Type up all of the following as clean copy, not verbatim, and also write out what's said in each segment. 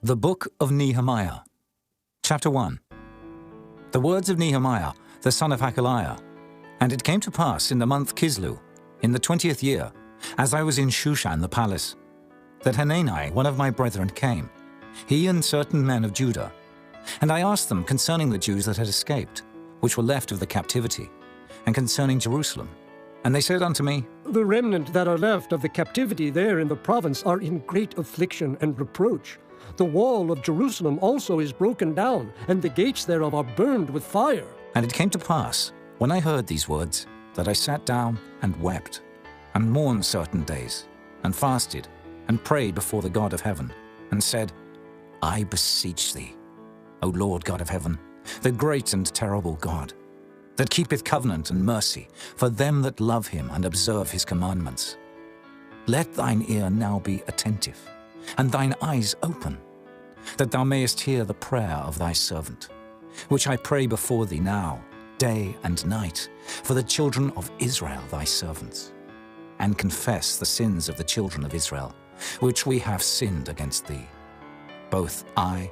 The Book of Nehemiah, Chapter 1. The words of Nehemiah, the son of Hakaliah. And it came to pass in the month Kislew, in the 20th year, as I was in Shushan the palace, that Hanani, one of my brethren, came, he and certain men of Judah. And I asked them concerning the Jews that had escaped, which were left of the captivity, and concerning Jerusalem. And they said unto me, The remnant that are left of the captivity there in the province are in great affliction and reproach. The wall of Jerusalem also is broken down, and the gates thereof are burned with fire. And it came to pass, when I heard these words, that I sat down and wept, and mourned certain days, and fasted, and prayed before the God of heaven, and said, I beseech thee, O Lord God of heaven, the great and terrible God, that keepeth covenant and mercy for them that love him and observe his commandments. Let thine ear now be attentive, and thine eyes open, that thou mayest hear the prayer of thy servant, which I pray before thee now, day and night, for the children of Israel thy servants, and confess the sins of the children of Israel, which we have sinned against thee. Both I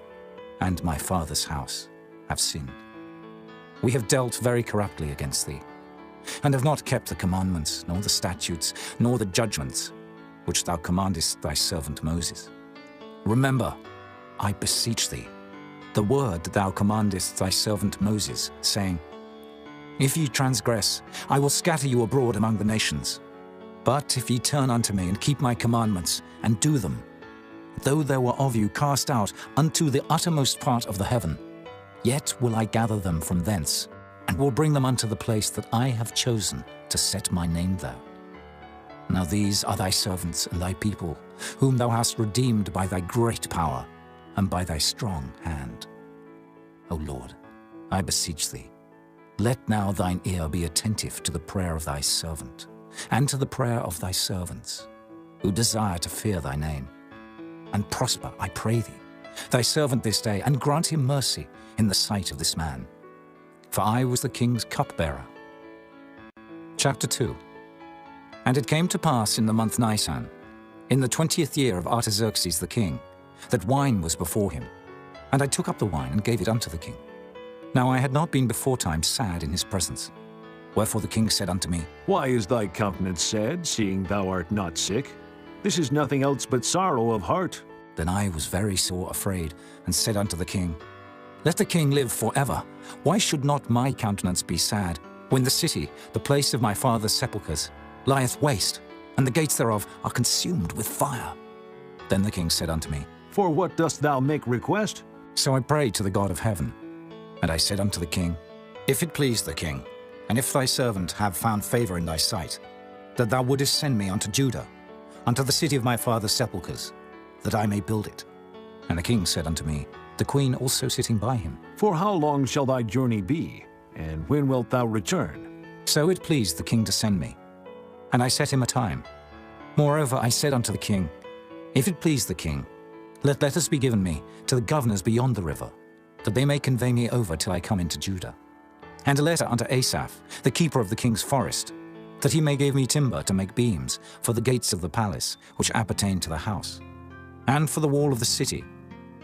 and my father's house have sinned. We have dealt very corruptly against thee, and have not kept the commandments, nor the statutes, nor the judgments, which thou commandest thy servant Moses. Remember, I beseech thee, the word that thou commandest thy servant Moses, saying, If ye transgress, I will scatter you abroad among the nations. But if ye turn unto me and keep my commandments, and do them, though there were of you cast out unto the uttermost part of the heaven, yet will I gather them from thence, and will bring them unto the place that I have chosen to set my name there. Now these are thy servants and thy people, whom thou hast redeemed by thy great power and by thy strong hand. O Lord, I beseech thee, let now thine ear be attentive to the prayer of thy servant, and to the prayer of thy servants, who desire to fear thy name. And prosper, I pray thee, thy servant this day, and grant him mercy in the sight of this man. For I was the king's cupbearer. Chapter 2. And it came to pass in the month Nisan, in the 20th year of Artaxerxes the king, that wine was before him. And I took up the wine and gave it unto the king. Now I had not been beforetime sad in his presence. Wherefore the king said unto me, Why is thy countenance sad, seeing thou art not sick? This is nothing else but sorrow of heart. Then I was very sore afraid, and said unto the king, Let the king live forever. Why should not my countenance be sad, when the city, the place of my father's sepulchres, lieth waste, and the gates thereof are consumed with fire? Then the king said unto me, For what dost thou make request? So I prayed to the God of heaven. And I said unto the king, If it please the king, and if thy servant have found favor in thy sight, that thou wouldest send me unto Judah, unto the city of my father's sepulchres, that I may build it. And the king said unto me, the queen also sitting by him, For how long shall thy journey be, and when wilt thou return? So it pleased the king to send me. And I set him a time. Moreover I said unto the king, If it please the king, let letters be given me to the governors beyond the river, that they may convey me over till I come into Judah. And a letter unto Asaph, the keeper of the king's forest, that he may give me timber to make beams for the gates of the palace, which appertain to the house, and for the wall of the city,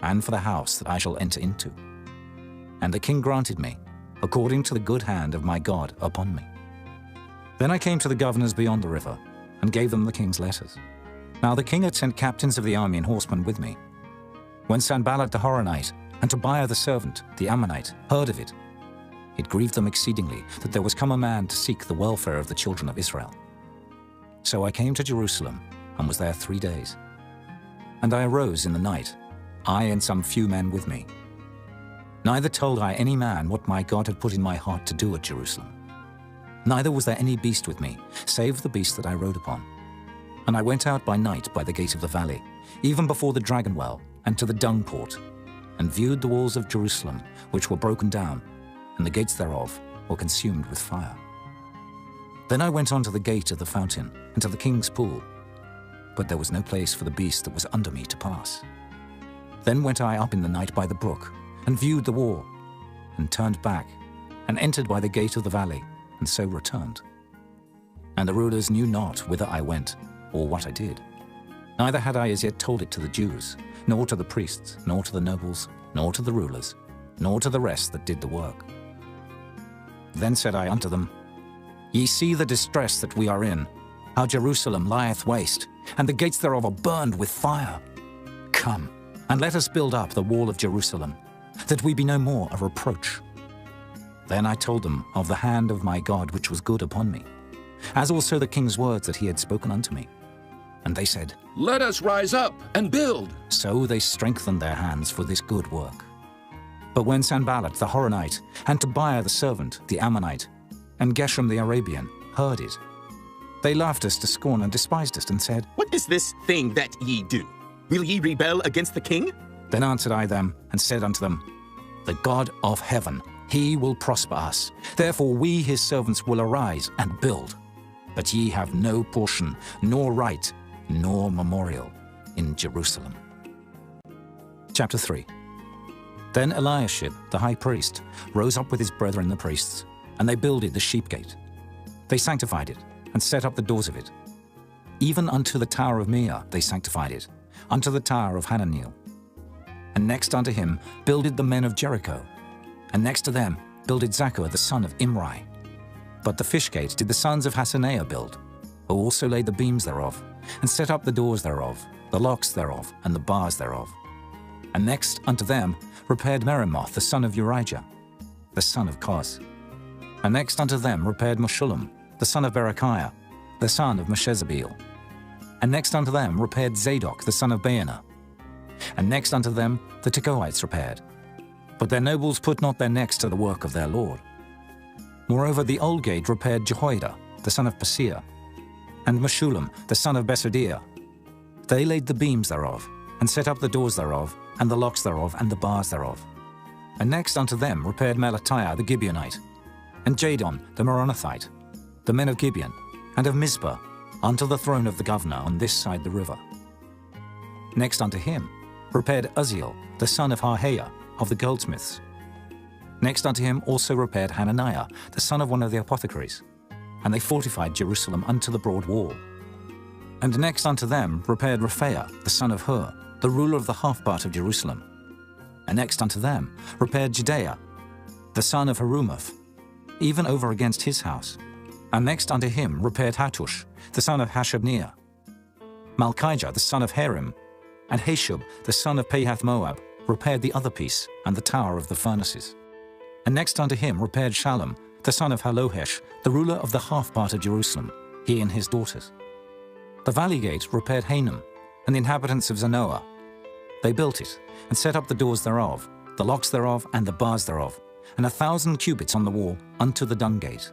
and for the house that I shall enter into. And the king granted me, according to the good hand of my God upon me. Then I came to the governors beyond the river, and gave them the king's letters. Now the king had sent captains of the army and horsemen with me. When Sanballat the Horonite, and Tobiah the servant, the Ammonite, heard of it, it grieved them exceedingly that there was come a man to seek the welfare of the children of Israel. So I came to Jerusalem, and was there 3 days. And I arose in the night, I and some few men with me. Neither told I any man what my God had put in my heart to do at Jerusalem. Neither was there any beast with me, save the beast that I rode upon. And I went out by night by the gate of the valley, even before the dragon well, and to the dung port, and viewed the walls of Jerusalem, which were broken down, and the gates thereof were consumed with fire. Then I went on to the gate of the fountain, and to the king's pool, but there was no place for the beast that was under me to pass. Then went I up in the night by the brook, and viewed the wall, and turned back, and entered by the gate of the valley, and so returned. And the rulers knew not whither I went, or what I did. Neither had I as yet told it to the Jews, nor to the priests, nor to the nobles, nor to the rulers, nor to the rest that did the work. Then said I unto them, Ye see the distress that we are in, how Jerusalem lieth waste, and the gates thereof are burned with fire. Come, and let us build up the wall of Jerusalem, that we be no more a reproach. Then I told them of the hand of my God which was good upon me, as also the king's words that he had spoken unto me. And they said, Let us rise up and build. So they strengthened their hands for this good work. But when Sanballat the Horonite, and Tobiah the servant, the Ammonite, and Geshem the Arabian heard it, they laughed us to scorn and despised us, and said, What is this thing that ye do? Will ye rebel against the king? Then answered I them, and said unto them, The God of heaven, he will prosper us. Therefore we his servants will arise and build. But ye have no portion, nor right, nor memorial in Jerusalem. Chapter 3. Then Eliashib, the high priest, rose up with his brethren the priests, and they builded the sheep gate. They sanctified it, and set up the doors of it. Even unto the tower of Meah they sanctified it, unto the tower of Hananiel. And next unto him builded the men of Jericho, and next to them builded Zaccur the son of Imri. But the fish gate did the sons of Hassenaah build, who also laid the beams thereof, and set up the doors thereof, the locks thereof, and the bars thereof. And next unto them repaired Meremoth the son of Urijah, the son of Koz. And next unto them repaired Meshullam, the son of Berechiah, the son of Meshezabeel. And next unto them repaired Zadok the son of Baana. And next unto them the Tekoites repaired. But their nobles put not their necks to the work of their lord. Moreover the old gate repaired Jehoiada, the son of Paseah, and Meshullam, the son of Besodiah. They laid the beams thereof, and set up the doors thereof, and the locks thereof, and the bars thereof. And next unto them repaired Melatiah the Gibeonite, and Jadon the Meronothite, the men of Gibeon, and of Mizpah, unto the throne of the governor on this side the river. Next unto him repaired Uzziel, the son of Harhaiah, of the goldsmiths. Next unto him also repaired Hananiah, the son of one of the apothecaries, and they fortified Jerusalem unto the broad wall. And next unto them repaired Rephaiah, the son of Hur, the ruler of the half part of Jerusalem. And next unto them repaired Jedaiah, the son of Harumaph, even over against his house. And next unto him repaired Hattush, the son of Hashabniah, Malchijah, the son of Harim, and Hashub, the son of Pahath-Moab, repaired the other piece and the tower of the furnaces. And next unto him repaired Shallum, the son of Halohesh, the ruler of the half part of Jerusalem, he and his daughters. The valley gate repaired Hanum, and the inhabitants of Zanoah. They built it, and set up the doors thereof, the locks thereof, and the bars thereof, and 1,000 cubits on the wall unto the dung gate.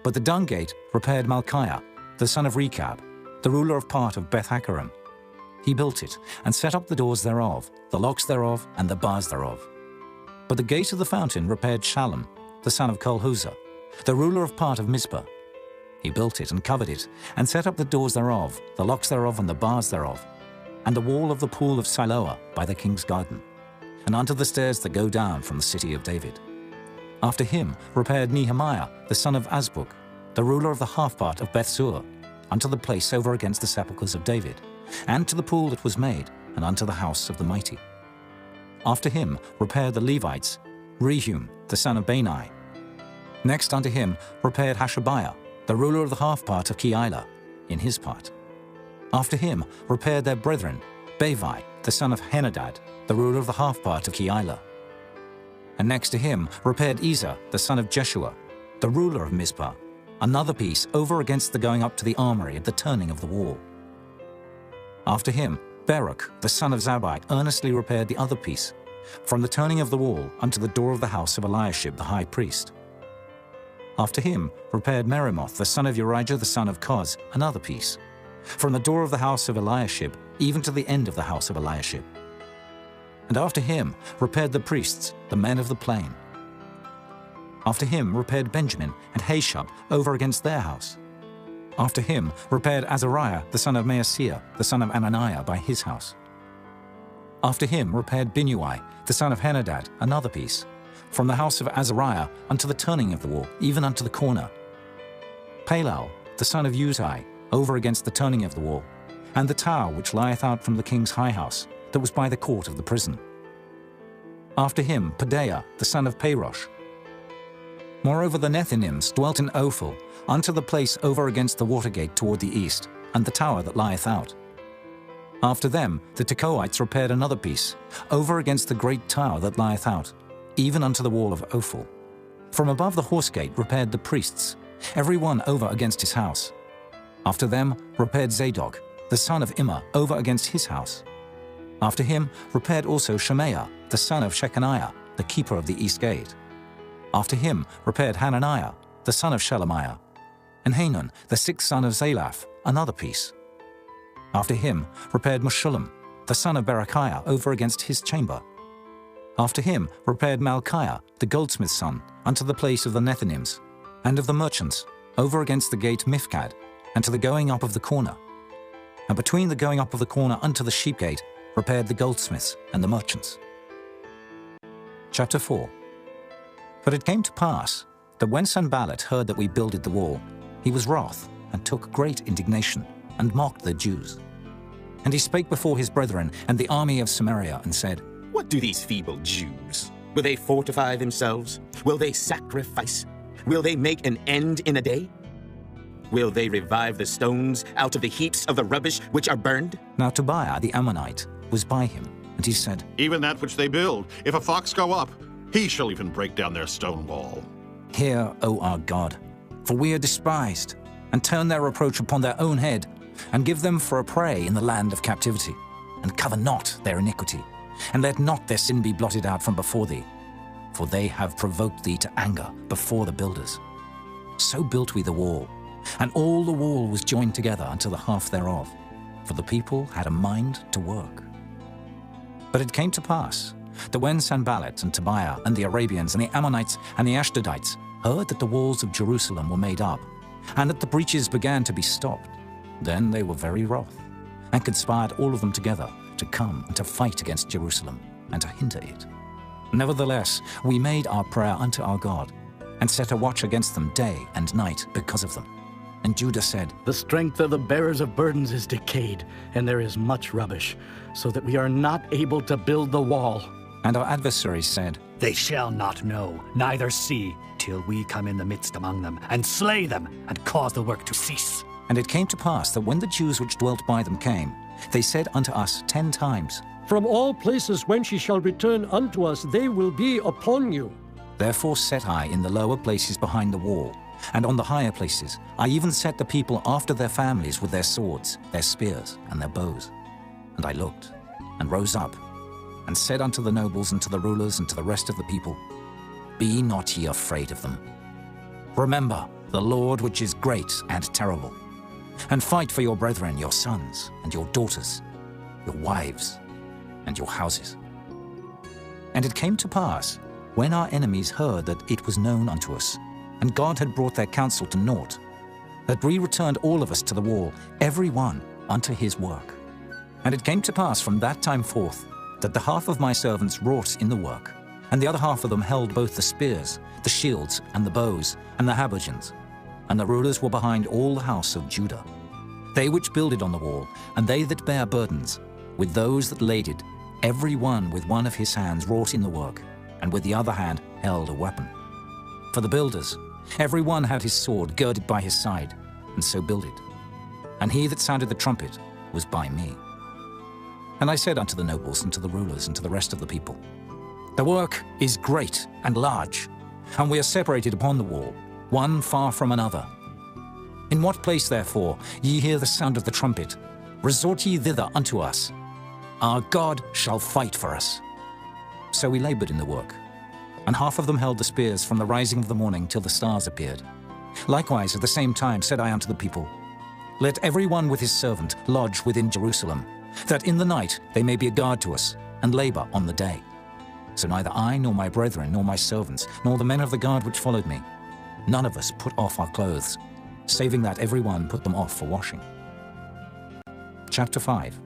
But the dung gate repaired Malchiah, the son of Rechab, the ruler of part of Beth-Haccherem. He built it, and set up the doors thereof, the locks thereof, and the bars thereof. But the gate of the fountain repaired Shallum, the son of Kolhuzah, the ruler of part of Mizpah. He built it and covered it, and set up the doors thereof, the locks thereof, and the bars thereof, and the wall of the pool of Siloah by the king's garden, and unto the stairs that go down from the city of David. After him repaired Nehemiah, the son of Azbuk, the ruler of the half part of Bethsur, unto the place over against the sepulchres of David, and to the pool that was made, and unto the house of the mighty. After him repaired the Levites, Rehum, the son of Bani. Next unto him repaired Hashabiah, the ruler of the half part of Keilah, in his part. After him repaired their brethren, Bavi, the son of Henadad, the ruler of the half part of Keilah. And next to him repaired Ezer, the son of Jeshua, the ruler of Mizpah, another piece over against the going up to the armory at the turning of the wall. After him Baruch, the son of Zabbai, earnestly repaired the other piece, from the turning of the wall unto the door of the house of Eliashib the high priest. After him repaired Meremoth, the son of Urijah the son of Koz, another piece, from the door of the house of Eliashib even to the end of the house of Eliashib. And after him repaired the priests, the men of the plain. After him repaired Benjamin and Hashub over against their house. After him repaired Azariah, the son of Maaseiah, the son of Ananiah, by his house. After him repaired Binnui, the son of Henadad, another piece, from the house of Azariah unto the turning of the wall, even unto the corner. Palal, the son of Uzai, over against the turning of the wall, and the tower which lieth out from the king's high house, that was by the court of the prison. After him Pedaiah the son of Parosh. Moreover the Nethinims dwelt in Ophel, unto the place over against the water gate toward the east, and the tower that lieth out. After them the Tekoites repaired another piece, over against the great tower that lieth out, even unto the wall of Ophel. From above the horse gate repaired the priests, every one over against his house. After them repaired Zadok, the son of Immer, over against his house. After him repaired also Shemaiah, the son of Shechaniah, the keeper of the east gate. After him repaired Hananiah, the son of Shelemiah, and Hanan, the sixth son of Zalaph, another piece. After him repaired Meshullam, the son of Berechiah, over against his chamber. After him repaired Malchiah, the goldsmith's son, unto the place of the Nethinims, and of the merchants, over against the gate Mifkad, and to the going up of the corner. And between the going up of the corner unto the sheep gate repaired the goldsmiths and the merchants. Chapter 4. But it came to pass that when Sanballat heard that we builded the wall, he was wroth, and took great indignation, and mocked the Jews. And he spake before his brethren and the army of Samaria, and said, What do these feeble Jews? Will they fortify themselves? Will they sacrifice? Will they make an end in a day? Will they revive the stones out of the heaps of the rubbish which are burned? Now Tobiah the Ammonite was by him, and he said, Even that which they build, if a fox go up, he shall even break down their stone wall. Hear, O our God, for we are despised, and turn their reproach upon their own head, and give them for a prey in the land of captivity, and cover not their iniquity, and let not their sin be blotted out from before thee, for they have provoked thee to anger before the builders. So built we the wall, and all the wall was joined together unto the half thereof, for the people had a mind to work. But it came to pass that when Sanballat and Tobiah and the Arabians and the Ammonites and the Ashdodites heard that the walls of Jerusalem were made up, and that the breaches began to be stopped, then they were very wroth, and conspired all of them together to come and to fight against Jerusalem, and to hinder it. Nevertheless, we made our prayer unto our God, and set a watch against them day and night because of them. And Judah said, The strength of the bearers of burdens is decayed, and there is much rubbish, so that we are not able to build the wall. And our adversaries said, They shall not know, neither see, till we come in the midst among them, and slay them, and cause the work to cease. And it came to pass that when the Jews which dwelt by them came, they said unto us 10 times, From all places whence ye shall return unto us, they will be upon you. Therefore set I in the lower places behind the wall, and on the higher places I even set the people after their families with their swords, their spears, and their bows. And I looked, and rose up, and said unto the nobles and to the rulers and to the rest of the people, Be not ye afraid of them. Remember the Lord which is great and terrible, and fight for your brethren, your sons and your daughters, your wives and your houses. And it came to pass, when our enemies heard that it was known unto us, and God had brought their counsel to naught, that we returned all of us to the wall, every one unto his work. And it came to pass from that time forth, that the half of my servants wrought in the work, and the other half of them held both the spears, the shields, and the bows, and the habergeons. And the rulers were behind all the house of Judah. They which builded on the wall, and they that bare burdens, with those that laded, every one with one of his hands wrought in the work, and with the other hand held a weapon. For the builders, every one had his sword girded by his side, and so builded. And he that sounded the trumpet was by me. And I said unto the nobles and to the rulers and to the rest of the people, The work is great and large, and we are separated upon the wall, one far from another. In what place, therefore, ye hear the sound of the trumpet, resort ye thither unto us. Our God shall fight for us. So we labored in the work, and half of them held the spears from the rising of the morning till the stars appeared. Likewise at the same time said I unto the people, Let every one with his servant lodge within Jerusalem, that in the night they may be a guard to us, and labor on the day. So neither I, nor my brethren, nor my servants, nor the men of the guard which followed me, none of us put off our clothes, saving that every one put them off for washing. Chapter 5.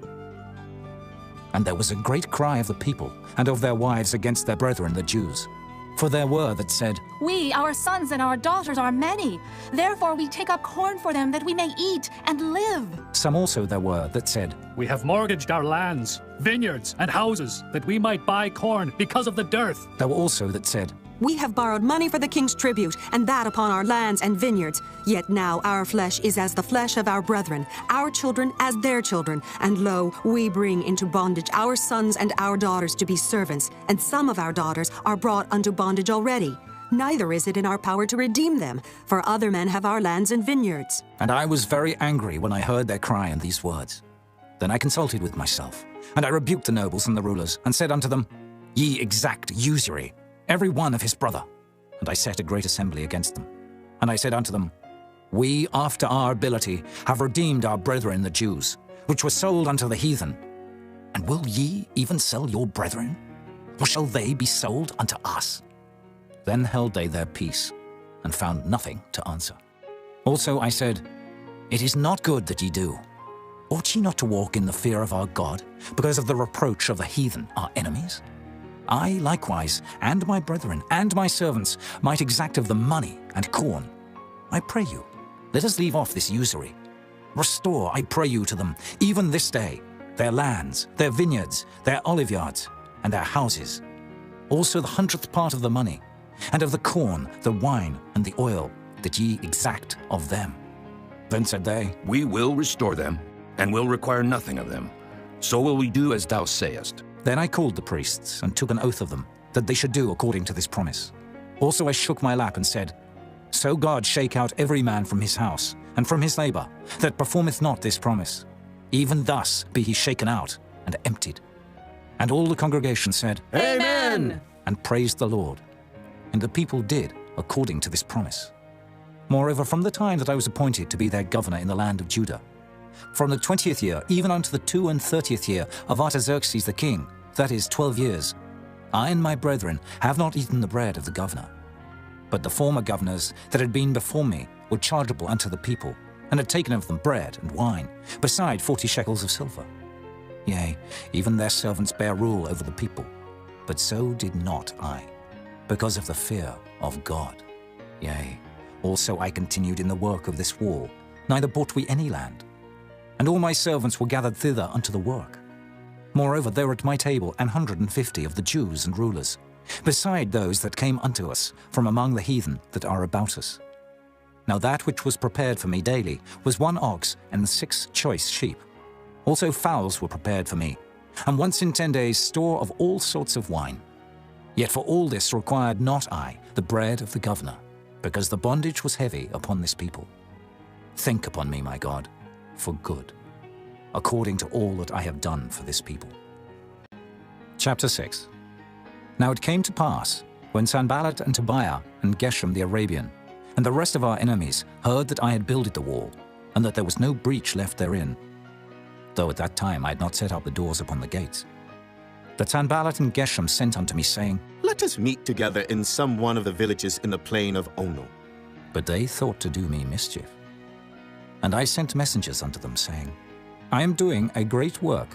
And there was a great cry of the people and of their wives against their brethren the Jews. For there were that said, We, our sons and our daughters, are many. Therefore we take up corn for them, that we may eat and live. Some also there were that said, We have mortgaged our lands, vineyards, and houses, that we might buy corn because of the dearth. There were also that said, We have borrowed money for the king's tribute, and that upon our lands and vineyards. Yet now our flesh is as the flesh of our brethren, our children as their children. And lo, we bring into bondage our sons and our daughters to be servants, and some of our daughters are brought unto bondage already. Neither is it in our power to redeem them, for other men have our lands and vineyards. And I was very angry when I heard their cry and these words. Then I consulted with myself, and I rebuked the nobles and the rulers, and said unto them, Ye exact usury, every one of his brother. And I set a great assembly against them. And I said unto them, We, after our ability, have redeemed our brethren the Jews, which were sold unto the heathen. And will ye even sell your brethren? Or shall they be sold unto us? Then held they their peace, and found nothing to answer. Also I said, It is not good that ye do. Ought ye not to walk in the fear of our God, because of the reproach of the heathen, our enemies? I likewise, and my brethren, and my servants, might exact of them money and corn. I pray you, let us leave off this usury. Restore, I pray you, to them, even this day, their lands, their vineyards, their oliveyards, and their houses. Also the 100th part of the money, and of the corn, the wine, and the oil, that ye exact of them. Then said they, We will restore them, and will require nothing of them. So will we do as thou sayest. Then I called the priests, and took an oath of them, that they should do according to this promise. Also I shook my lap and said, So God shake out every man from his house, and from his labor, that performeth not this promise. Even thus be he shaken out, and emptied. And all the congregation said, Amen! And praised the Lord. And the people did according to this promise. Moreover, from the time that I was appointed to be their governor in the land of Judah, from the 20th year even unto the 32nd year of Artaxerxes the king, that is 12 years, I and my brethren have not eaten the bread of the governor. But the former governors that had been before me were chargeable unto the people, and had taken of them bread and wine, beside 40 shekels of silver. Yea, even their servants bare rule over the people. But so did not I, because of the fear of God. Yea, also I continued in the work of this wall, neither bought we any land. And all my servants were gathered thither unto the work. Moreover, there were at my table 150 of the Jews and rulers, beside those that came unto us from among the heathen that are about us. Now that which was prepared for me daily was 1 ox and 6 choice sheep. Also fowls were prepared for me, and once in 10 days store of all sorts of wine. Yet for all this required not I the bread of the governor, because the bondage was heavy upon this people. Think upon me, my God, for good, according to all that I have done for this people. Chapter 6. Now it came to pass, when Sanballat and Tobiah and Geshem the Arabian, and the rest of our enemies heard that I had builded the wall, and that there was no breach left therein, though at that time I had not set up the doors upon the gates, that Sanballat and Geshem sent unto me, saying, Let us meet together in some one of the villages in the plain of Ono. But they thought to do me mischief. And I sent messengers unto them, saying, I am doing a great work,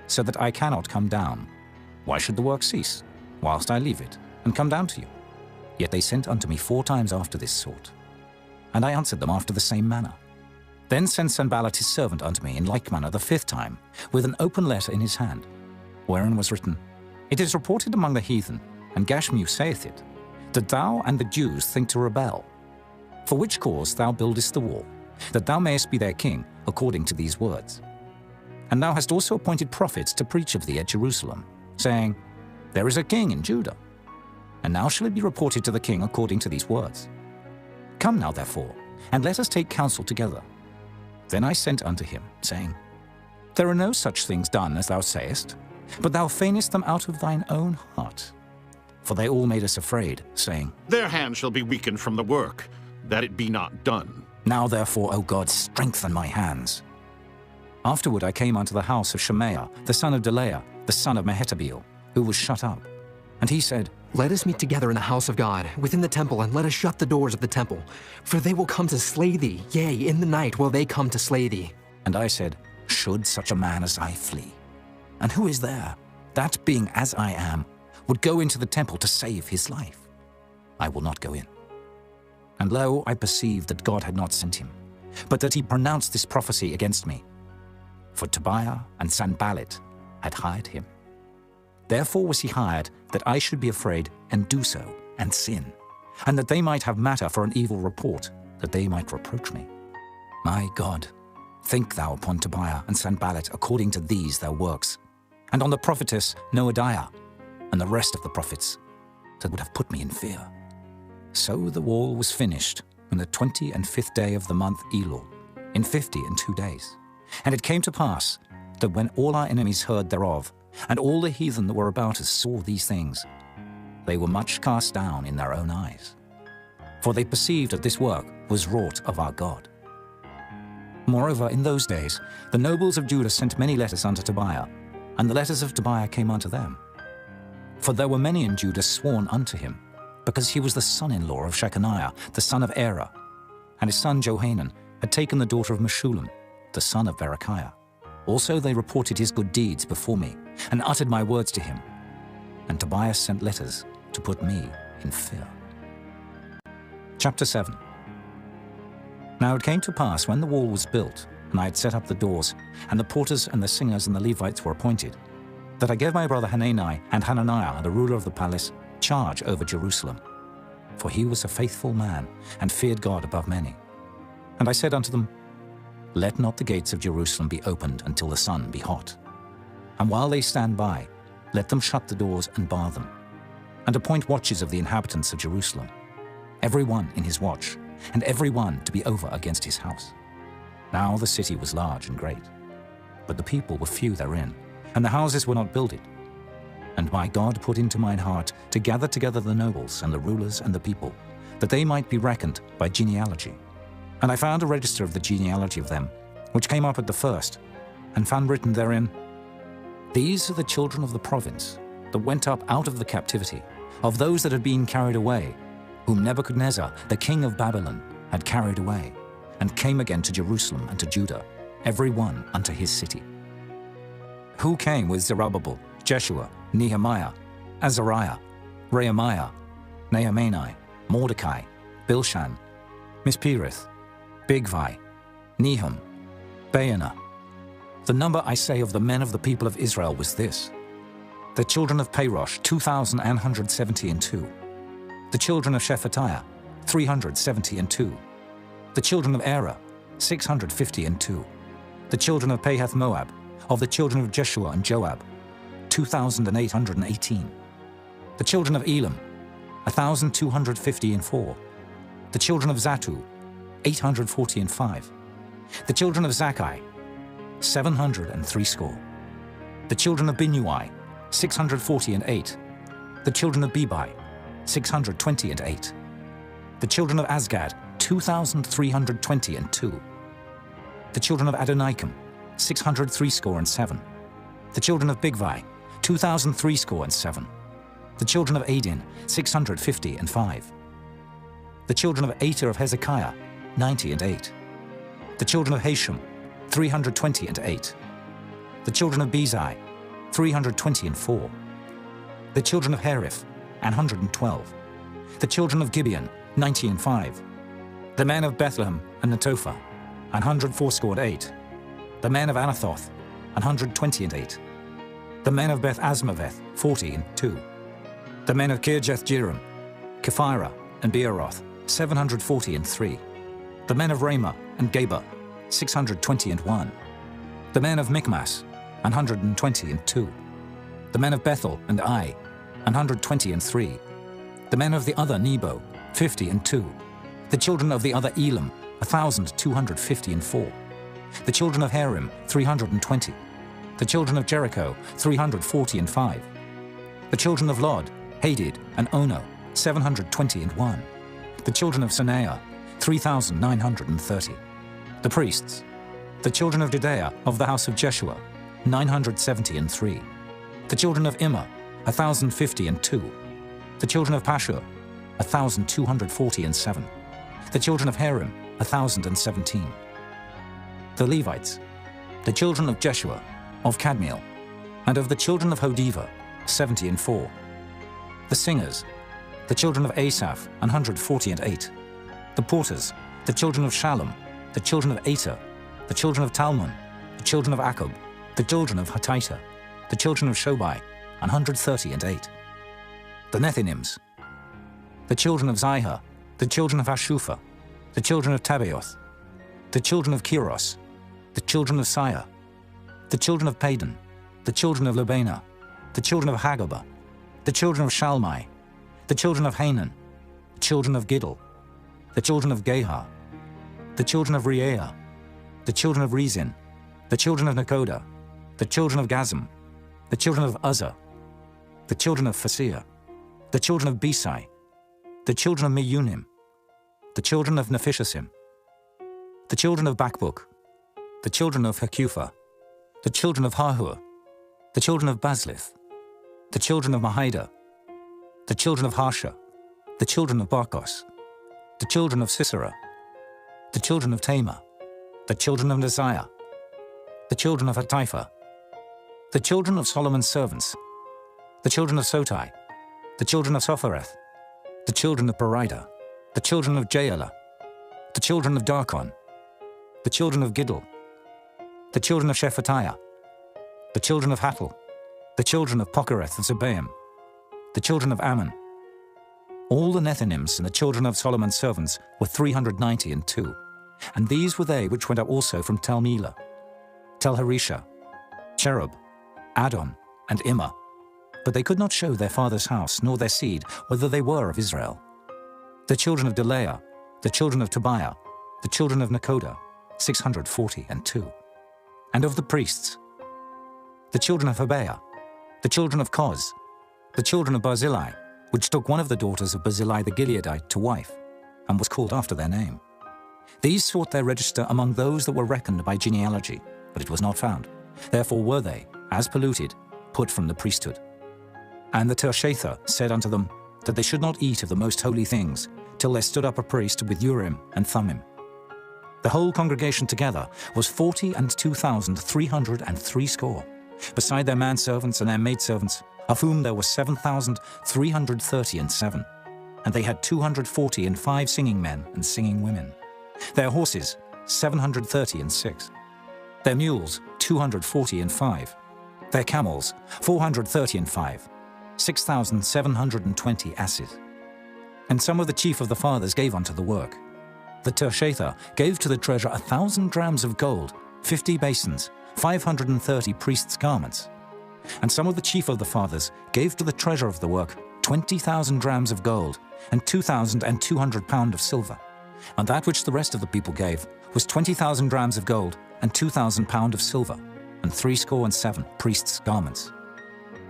so that I cannot come down. Why should the work cease, whilst I leave it, and come down to you? Yet they sent unto me 4 times after this sort. And I answered them after the same manner. Then sent Sanballat his servant unto me in like manner the 5th time, with an open letter in his hand, wherein was written, It is reported among the heathen, and Gashmu saith it, that thou and the Jews think to rebel. For which cause thou buildest the wall, that thou mayest be their king, according to these words. And thou hast also appointed prophets to preach of thee at Jerusalem, saying, There is a king in Judah. And now shall it be reported to the king according to these words. Come now, therefore, and let us take counsel together. Then I sent unto him, saying, There are no such things done as thou sayest, but thou feignest them out of thine own heart. For they all made us afraid, saying, Their hand shall be weakened from the work, that it be not done. Now therefore, O God, strengthen my hands. Afterward I came unto the house of Shemaiah, the son of Delaiah, the son of Mehetabeel, who was shut up. And he said, Let us meet together in the house of God, within the temple, and let us shut the doors of the temple. For they will come to slay thee, yea, in the night will they come to slay thee. And I said, Should such a man as I flee? And who is there, that being as I am, would go into the temple to save his life? I will not go in. And lo, I perceived that God had not sent him, but that he pronounced this prophecy against me. For Tobiah and Sanballat had hired him. Therefore was he hired, that I should be afraid and do so, and sin, and that they might have matter for an evil report, that they might reproach me. My God, think thou upon Tobiah and Sanballat according to these their works, and on the prophetess Noadiah, and the rest of the prophets, that would have put me in fear. So the wall was finished on the 25th day of the month Elul, in 52 days. And it came to pass that when all our enemies heard thereof, and all the heathen that were about us saw these things, they were much cast down in their own eyes. For they perceived that this work was wrought of our God. Moreover, in those days, the nobles of Judah sent many letters unto Tobiah, and the letters of Tobiah came unto them. For there were many in Judah sworn unto him, because he was the son-in-law of Shechaniah, the son of Erah, and his son Johanan had taken the daughter of Meshullam, the son of Berechiah. Also they reported his good deeds before me, and uttered my words to him. And Tobiah sent letters to put me in fear. Chapter 7. Now it came to pass, when the wall was built, and I had set up the doors, and the porters and the singers and the Levites were appointed, that I gave my brother Hanani and Hananiah, the ruler of the palace, charge over Jerusalem. For he was a faithful man, and feared God above many. And I said unto them, Let not the gates of Jerusalem be opened until the sun be hot. And while they stand by, let them shut the doors and bar them, and appoint watches of the inhabitants of Jerusalem, every one in his watch, and every one to be over against his house. Now the city was large and great, but the people were few therein, and the houses were not builded. And my God put into mine heart to gather together the nobles and the rulers and the people, that they might be reckoned by genealogy. And I found a register of the genealogy of them, which came up at the first, and found written therein, These are the children of the province that went up out of the captivity, of those that had been carried away, whom Nebuchadnezzar, the king of Babylon, had carried away, and came again to Jerusalem and to Judah, every one unto his city. Who came with Zerubbabel, Jeshua, Nehemiah, Azariah, Rehemiah, Nehemiah, Mordecai, Bilshan, Mispereth, Bigvai, Nehum, Baanah. The number, I say, of the men of the people of Israel was this: the children of Parosh, 2,172. The children of Shephatiah, 372. The children of Erah, 652. The children of Pahath Moab, of the children of Jeshua and Joab, 2,818. The children of Elam, 1,254. The children of Zatu, 845. The children of Zakkai, 703 score. The children of Binnui, 648. The children of Bebai, 628. The children of Azgad, 2,322. The children of Adonikam, 603 score and 7. The children of Bigvai, 2,003 score and 7. The children of Adin, 650 and 5. The children of Ater of Hezekiah, 90 and 8. The children of Hashem, 320 and 8. The children of Bezai, 320 and 4. The children of Hariph, 112. The children of Gibeon, 90 and 5. The men of Bethlehem and Netophah, 104 and 8. The men of Anathoth, 120 and 8. The men of Beth Asmaveth, 40 and 2. The men of Kirjath Jearim, Kephirah and Beeroth, 740 and 3. The men of Ramah and Geba, 620 and 1. The men of Michmas, 120 and 2. The men of Bethel and Ai, 120 and 3. The men of the other Nebo, 50 and 2. The children of the other Elam, 1,250 and 4. The children of Harim, 320. The children of Jericho, 340 and 5. The children of Lod, Hadid and Ono, 720 and 1. The children of Sanaiah, 3,930. The priests. The children of Didaea of the house of Jeshua, 970 and 3. The children of Immer, 1,050 and 2. The children of Pashur, 1,240 and 7. The children of Harim, 1,017. The Levites, the children of Jeshua, of Kadmiel, and of the children of Hodiva, 70 and 4. The singers, The children of Asaph, 148. The porters, the children of Shallum, the children of Ater, the children of Talmon, the children of Akub, the children of Hatita, the children of Shobai, 138. The Nethinims, the children of Zihah, the children of Hashupha, the children of Tabaoth, the children of Kiros, the children of Siyah, the children of Padan, the children of Lebana, the children of Hagabah, the children of Shalmai, the children of Hanan, the children of Giddel, the children of Gehar, the children of Reaiah, the children of Rezin, the children of Nekoda, the children of Gazam, the children of Uzzah, the children of Phasir, the children of Besai, the children of Meunim, the children of Nephishasim, the children of Bakbuk, the children of Hakupha, the children of Hahur, the children of Baslith, the children of Mahida, the children of Harsha, the children of Barkos, the children of Sisera, the children of Tamar, the children of Neziah, the children of Hatipha, the children of Solomon's servants, the children of Sotai, the children of Sophereth, the children of Perida, the children of Jaela, the children of Darkon, the children of Giddel, the children of Shephatiah, the children of Hattil, the children of Pokereth and Zebaim, the children of Ammon. All the Nethinims and the children of Solomon's servants were 392, and these were they which went up also from Tel Melah, Tel Harisha, Cherub, Adon, and Immer, but they could not show their father's house nor their seed whether they were of Israel. The children of Delaiah, the children of Tobiah, the children of Nekoda, 642. And of the priests, the children of Hobaiah, the children of Koz, the children of Barzillai, which took one of the daughters of Barzillai the Gileadite to wife, and was called after their name. These sought their register among those that were reckoned by genealogy, but it was not found. Therefore were they, as polluted, put from the priesthood. And the Tershatha said unto them that they should not eat of the most holy things, till there stood up a priest with Urim and Thummim. The whole congregation together was 42,303, beside their manservants and their maidservants, of whom there were 7,337. And they had 245 singing men and singing women. Their horses, 736. Their mules, 245. Their camels, 435. 6,720 asses. And some of the chief of the fathers gave unto the work. The Tershatha gave to the treasure 1,000 drams of gold, 50 basins, 530 priests' garments. And some of the chief of the fathers gave to the treasure of the work 20,000 drams of gold, and 2,200 pound of silver. And that which the rest of the people gave was 20,000 drams of gold, and 2,000 pound of silver, and 67 priests' garments.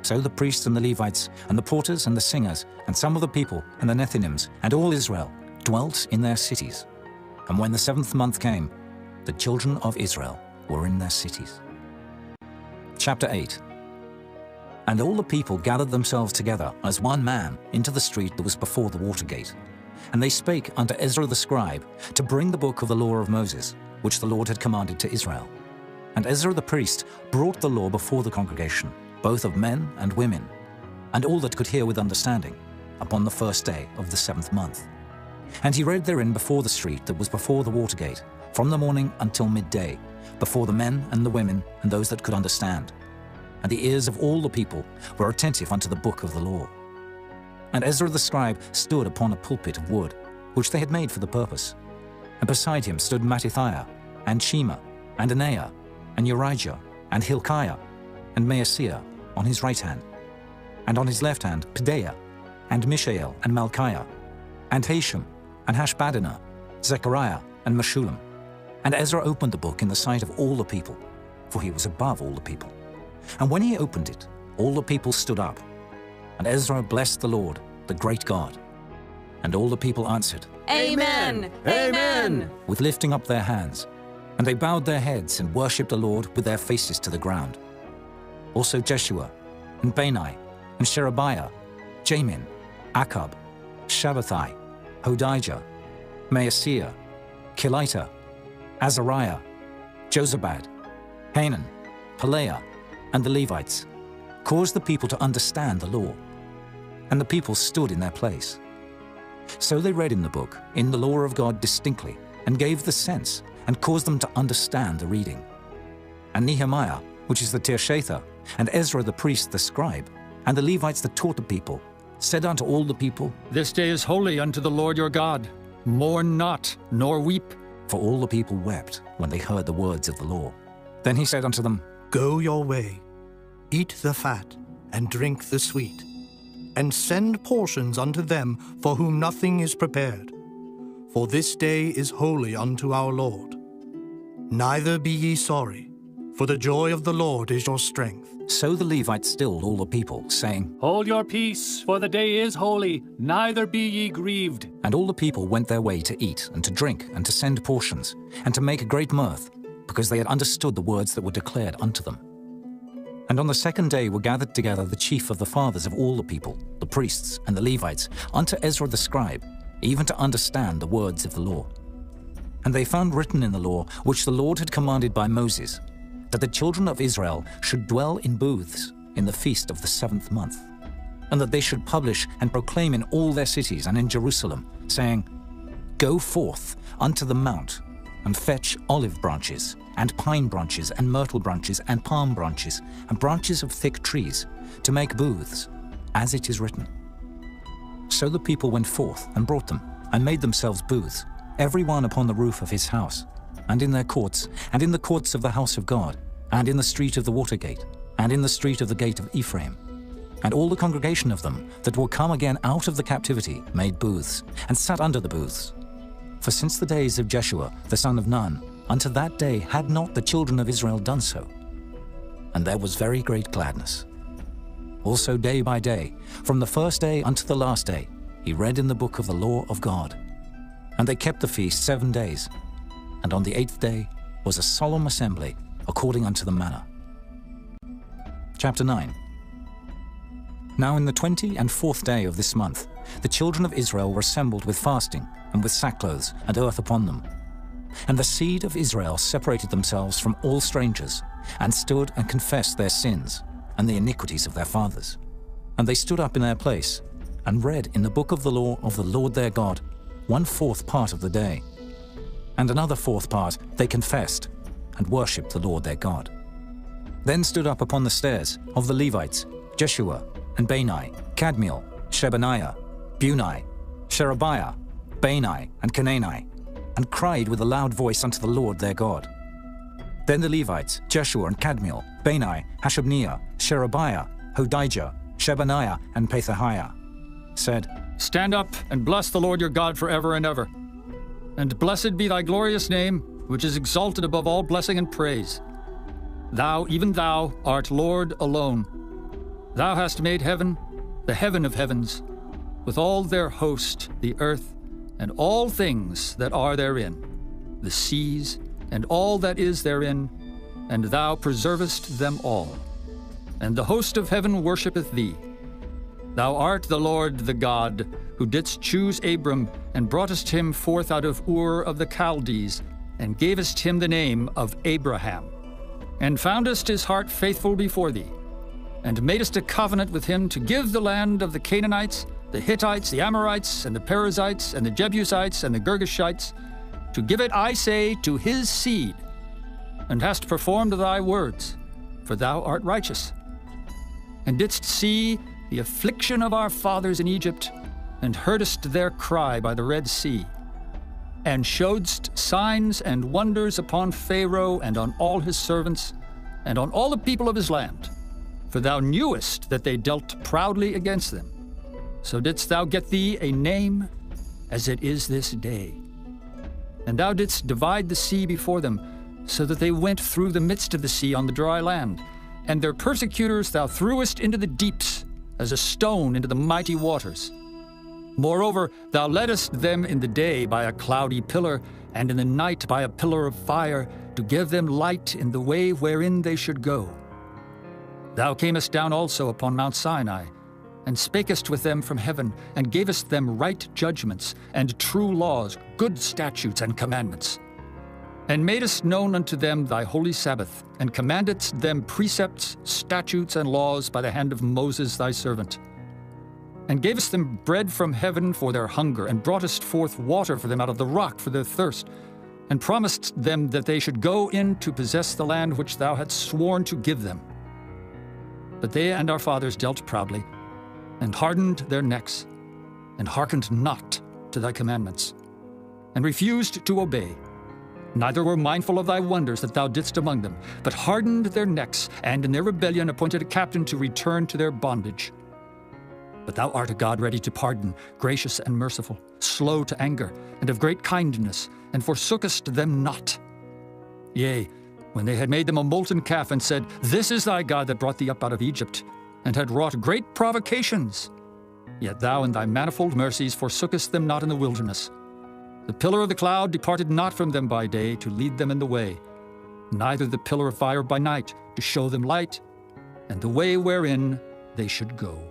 So the priests and the Levites, and the porters and the singers, and some of the people, and the Nethinims, and all Israel, dwelt in their cities. And when the 7th month came, the children of Israel were in their cities. Chapter 8. And all the people gathered themselves together as one man into the street that was before the water gate. And they spake unto Ezra the scribe to bring the book of the law of Moses, which the Lord had commanded to Israel. And Ezra the priest brought the law before the congregation, both of men and women, and all that could hear with understanding, upon the 1st day of the 7th month. And he read therein before the street that was before the water gate, from the morning until midday, before the men and the women and those that could understand. And the ears of all the people were attentive unto the book of the law. And Ezra the scribe stood upon a pulpit of wood, which they had made for the purpose. And beside him stood Mattithiah, and Shema, and Anaiah, and Urijah, and Hilkiah, and Maaseiah on his right hand, and on his left hand Pedaiah, and Mishael, and Malchiah, and Hashem, and Hashbaddanah, Zechariah, and Meshullam. And Ezra opened the book in the sight of all the people, for he was above all the people. And when he opened it, all the people stood up. And Ezra blessed the Lord, the great God. And all the people answered, Amen! Amen! with lifting up their hands. And they bowed their heads and worshipped the Lord with their faces to the ground. Also Jeshua, and Bani, and Sherebiah, Jamin, Akab, Shabbathai, Hodijah, Maaseiah, Kelita, Azariah, Jozabad, Hanan, Pelaiah, and the Levites, caused the people to understand the law. And the people stood in their place, So they read in the book, in the law of God distinctly, and gave the sense, and caused them to understand the reading. And Nehemiah, which is the Tirshatha, and Ezra the priest the scribe, and the Levites that taught the people, said unto all the people, This day is holy unto the Lord your God. Mourn not, nor weep. For all the people wept when they heard the words of the law. Then he said unto them, Go your way, eat the fat, and drink the sweet, and send portions unto them for whom nothing is prepared. For this day is holy unto our Lord. Neither be ye sorry, for the joy of the Lord is your strength. So the Levites stilled all the people, saying, Hold your peace, for the day is holy, neither be ye grieved. And all the people went their way to eat and to drink and to send portions, and to make a great mirth, because they had understood the words that were declared unto them. And on the second day were gathered together the chief of the fathers of all the people, the priests and the Levites, unto Ezra the scribe, even to understand the words of the law. And they found written in the law, which the Lord had commanded by Moses, that the children of Israel should dwell in booths in the feast of the 7th month, and that they should publish and proclaim in all their cities and in Jerusalem, saying, Go forth unto the mount, and fetch olive branches, and pine branches, and myrtle branches, and palm branches, and branches of thick trees, to make booths, as it is written. So the people went forth and brought them, and made themselves booths, every one upon the roof of his house, and in their courts, and in the courts of the house of God, and in the street of the water gate, and in the street of the gate of Ephraim. And all the congregation of them that were come again out of the captivity made booths, and sat under the booths. For since the days of Jeshua the son of Nun, unto that day had not the children of Israel done so. And there was very great gladness. Also day by day, from the first day unto the last day, he read in the book of the law of God. And they kept the feast 7 days, and on the 8th day was a solemn assembly, according unto the manner. Chapter 9. Now in the 24th day of this month, the children of Israel were assembled with fasting, and with sackcloths and earth upon them. And the seed of Israel separated themselves from all strangers, and stood and confessed their sins, and the iniquities of their fathers. And they stood up in their place, and read in the book of the law of the Lord their God 1/4 part of the day. And another 4th part they confessed, and worshipped the Lord their God. Then stood up upon the stairs of the Levites Jeshua, and Bani, Kadmiel, Shebaniah, Bunai, Sherebiah, Bani, and Canaani, and cried with a loud voice unto the Lord their God. Then the Levites, Jeshua and Kadmiel, Bani, Hashabniah, Sherebiah, Hodijah, Shebaniah, and Pethahiah, said, Stand up and bless the Lord your God forever and ever. And blessed be thy glorious name, which is exalted above all blessing and praise. Thou, even thou, art Lord alone. Thou hast made heaven, the heaven of heavens, with all their host, the earth, and all things that are therein, the seas, and all that is therein, and thou preservest them all. And the host of heaven worshippeth thee. Thou art the Lord the God, who didst choose Abram, and broughtest him forth out of Ur of the Chaldees, and gavest him the name of Abraham, and foundest his heart faithful before thee, and madest a covenant with him to give the land of the Canaanites, the Hittites, the Amorites, and the Perizzites, and the Jebusites, and the Girgashites, to give it, I say, to his seed, and hast performed thy words, for thou art righteous, and didst see the affliction of our fathers in Egypt, and heardest their cry by the Red Sea, and showedst signs and wonders upon Pharaoh and on all his servants, and on all the people of his land, for thou knewest that they dealt proudly against them. So didst thou get thee a name, as it is this day. And thou didst divide the sea before them, so that they went through the midst of the sea on the dry land. And their persecutors thou threwest into the deeps, as a stone into the mighty waters. Moreover, thou leddest them in the day by a cloudy pillar, and in the night by a pillar of fire, to give them light in the way wherein they should go. Thou camest down also upon Mount Sinai, and spakest with them from heaven, and gavest them right judgments, and true laws, good statutes and commandments. And madest known unto them thy holy Sabbath, and commandedst them precepts, statutes, and laws by the hand of Moses thy servant. and gavest them bread from heaven for their hunger, and broughtest forth water for them out of the rock for their thirst, and promised them that they should go in to possess the land which thou hadst sworn to give them. But they and our fathers dealt proudly, and hardened their necks, and hearkened not to thy commandments, and refused to obey, neither were mindful of thy wonders that thou didst among them, but hardened their necks, and in their rebellion appointed a captain to return to their bondage. But thou art a God ready to pardon, gracious and merciful, slow to anger, and of great kindness, and forsookest them not. Yea, when they had made them a molten calf, and said, This is thy God that brought thee up out of Egypt, and had wrought great provocations, yet thou in thy manifold mercies forsookest them not in the wilderness. The pillar of the cloud departed not from them by day to lead them in the way, neither the pillar of fire by night to show them light, and the way wherein they should go.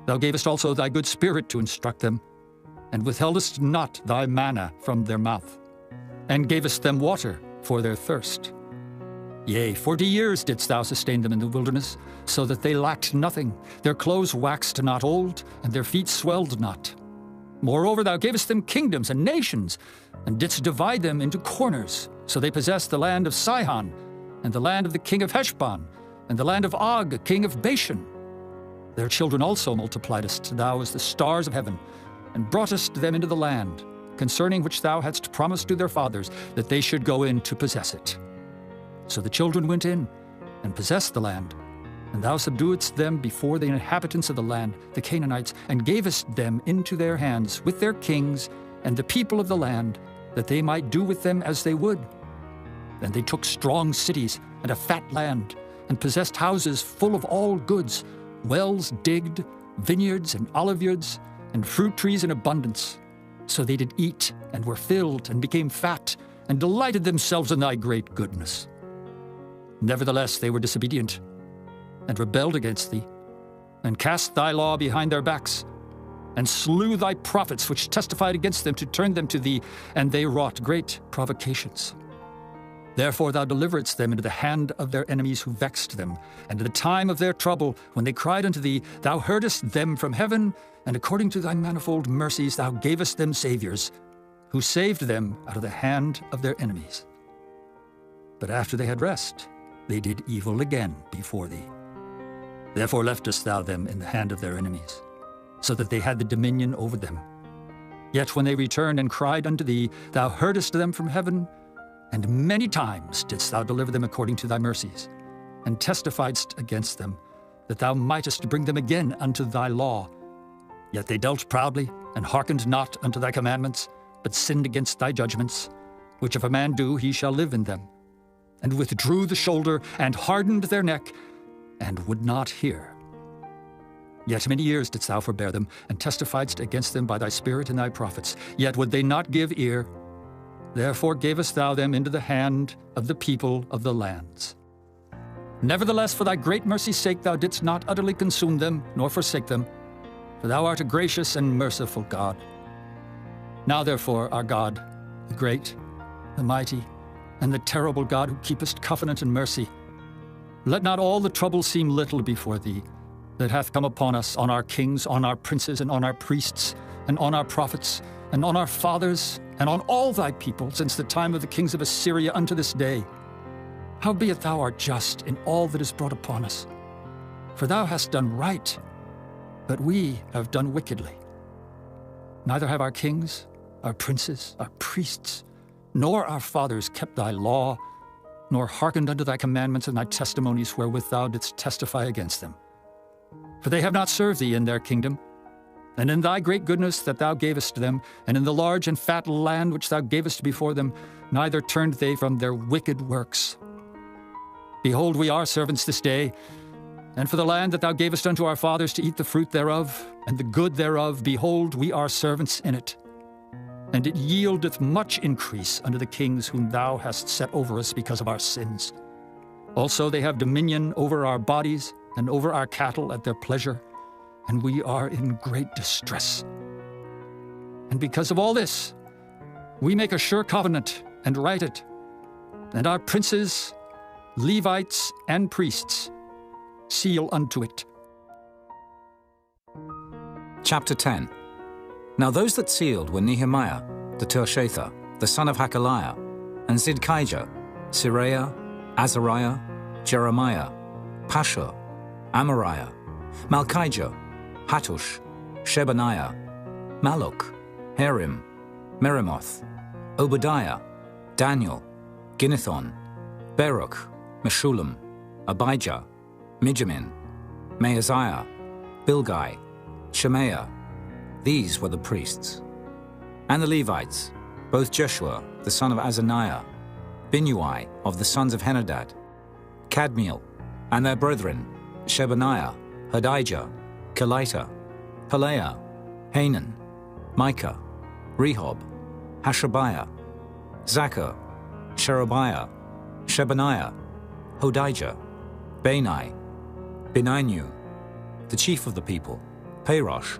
Thou gavest also thy good spirit to instruct them, and withheldest not thy manna from their mouth, and gavest them water for their thirst. Yea, 40 years didst thou sustain them in the wilderness, so that they lacked nothing. Their clothes waxed not old, and their feet swelled not. Moreover, thou gavest them kingdoms and nations, and didst divide them into corners. So they possessed the land of Sihon, and the land of the king of Heshbon, and the land of Og, king of Bashan. Their children also multipliedst thou as the stars of heaven, and broughtest them into the land, concerning which thou hadst promised to their fathers, that they should go in to possess it. So the children went in, and possessed the land, and thou subduedst them before the inhabitants of the land, the Canaanites, and gavest them into their hands with their kings and the people of the land, that they might do with them as they would. Then they took strong cities and a fat land, and possessed houses full of all goods, wells digged, vineyards and oliveyards, and fruit trees in abundance. So they did eat, and were filled, and became fat, and delighted themselves in thy great goodness. Nevertheless they were disobedient, and rebelled against thee, and cast thy law behind their backs, and slew thy prophets which testified against them to turn them to thee, and they wrought great provocations. Therefore thou deliveredst them into the hand of their enemies who vexed them, and in the time of their trouble, when they cried unto thee, thou heardest them from heaven, and according to thy manifold mercies thou gavest them saviors, who saved them out of the hand of their enemies. But after they had rest, they did evil again before thee. Therefore leftest thou them in the hand of their enemies, so that they had the dominion over them. Yet when they returned and cried unto thee, thou heardest them from heaven, and many times didst thou deliver them according to thy mercies, and testifiedst against them, that thou mightest bring them again unto thy law. Yet they dealt proudly, and hearkened not unto thy commandments, but sinned against thy judgments, which if a man do, he shall live in them, and withdrew the shoulder, and hardened their neck, and would not hear. Yet many years didst thou forbear them, and testifiedst against them by thy Spirit and thy prophets. Yet would they not give ear. Therefore gavest thou them into the hand of the people of the lands. Nevertheless, for thy great mercy's sake, thou didst not utterly consume them, nor forsake them, for thou art a gracious and merciful God. Now therefore, our God, the great, the mighty, and the terrible God, who keepest covenant and mercy, let not all the trouble seem little before thee, that hath come upon us, on our kings, on our princes, and on our priests, and on our prophets, and on our fathers, and on all thy people, since the time of the kings of Assyria unto this day. Howbeit thou art just in all that is brought upon us. For thou hast done right, but we have done wickedly. Neither have our kings, our princes, our priests, nor our fathers kept thy law, nor hearkened unto thy commandments and thy testimonies wherewith thou didst testify against them. For they have not served thee in their kingdom, and in thy great goodness that thou gavest them, and in the large and fat land which thou gavest before them, neither turned they from their wicked works. Behold, we are servants this day, and for the land that thou gavest unto our fathers to eat the fruit thereof, and the good thereof, behold, we are servants in it. And it yieldeth much increase unto the kings whom thou hast set over us because of our sins. Also they have dominion over our bodies, and over our cattle at their pleasure, and we are in great distress. And because of all this, we make a sure covenant and write it, and our princes, Levites, and priests seal unto it. Chapter 10. Now those that sealed were Nehemiah, the Tirshatha, the son of Hakaliah, and Zidkijah, Siraiah, Azariah, Jeremiah, Pashur, Amariah, Malchijah, Hattush, Shebaniah, Maluk, Harim, Meremoth, Obadiah, Daniel, Ginnethon, Baruch, Meshullam, Abijah, Mijamin, Maaziah, Bilgai, Shemaiah. These were the priests. And the Levites, both Jeshua, the son of Azaniah, Binnui of the sons of Henadad, Kadmiel, and their brethren, Shebaniah, Hodijah, Kelita, Pelaiah, Hanan, Micah, Rehob, Hashabiah, Zachar, Sherebiah, Shebaniah, Hodijah, Bani, Beninu, the chief of the people, Parosh,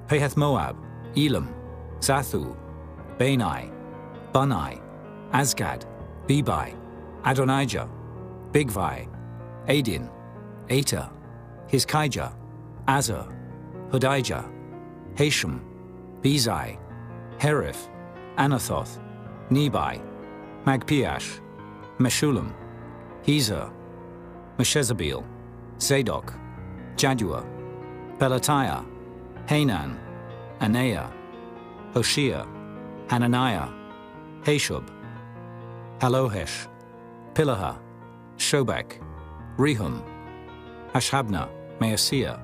Pahath-Moab, Elam, Zathu, Bani, Bunai, Azgad, Bebai, Adonijah, Bigvai, Adin, Ater, Hizkijah, Azar, Hodijah, Hashem, Bezai, Herif, Anathoth, Nebai, Magpiash, Meshullam, Hezer, Meshezabeel, Zadok, Jaddua, Pelatiah, Hanan, Anaiah, Hoshea, Hananiah, Hashub, Halohesh, Pilaha, Shobek, Rehum, Hashabna, Maaseiah,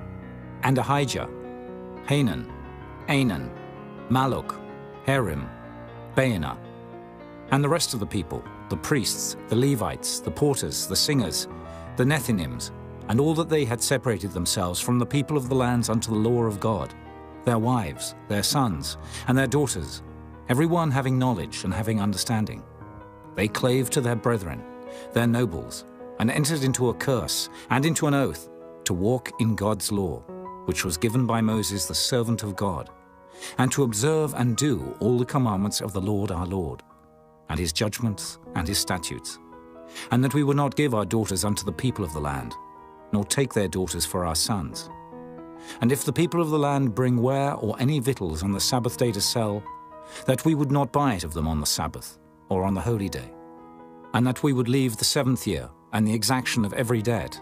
and Ahijah, Hanan, Anan, Maluk, Harim, Baanah, and the rest of the people, the priests, the Levites, the porters, the singers, the Nethinims, and all that they had separated themselves from the people of the lands unto the law of God, their wives, their sons, and their daughters, every one having knowledge and having understanding. They clave to their brethren, their nobles, and entered into a curse and into an oath to walk in God's law, which was given by Moses the servant of God, and to observe and do all the commandments of the Lord our Lord, and his judgments and his statutes, and that we would not give our daughters unto the people of the land, nor take their daughters for our sons. And if the people of the land bring ware or any victuals on the Sabbath day to sell, that we would not buy it of them on the Sabbath or on the holy day, and that we would leave the 7th year and the exaction of every debt.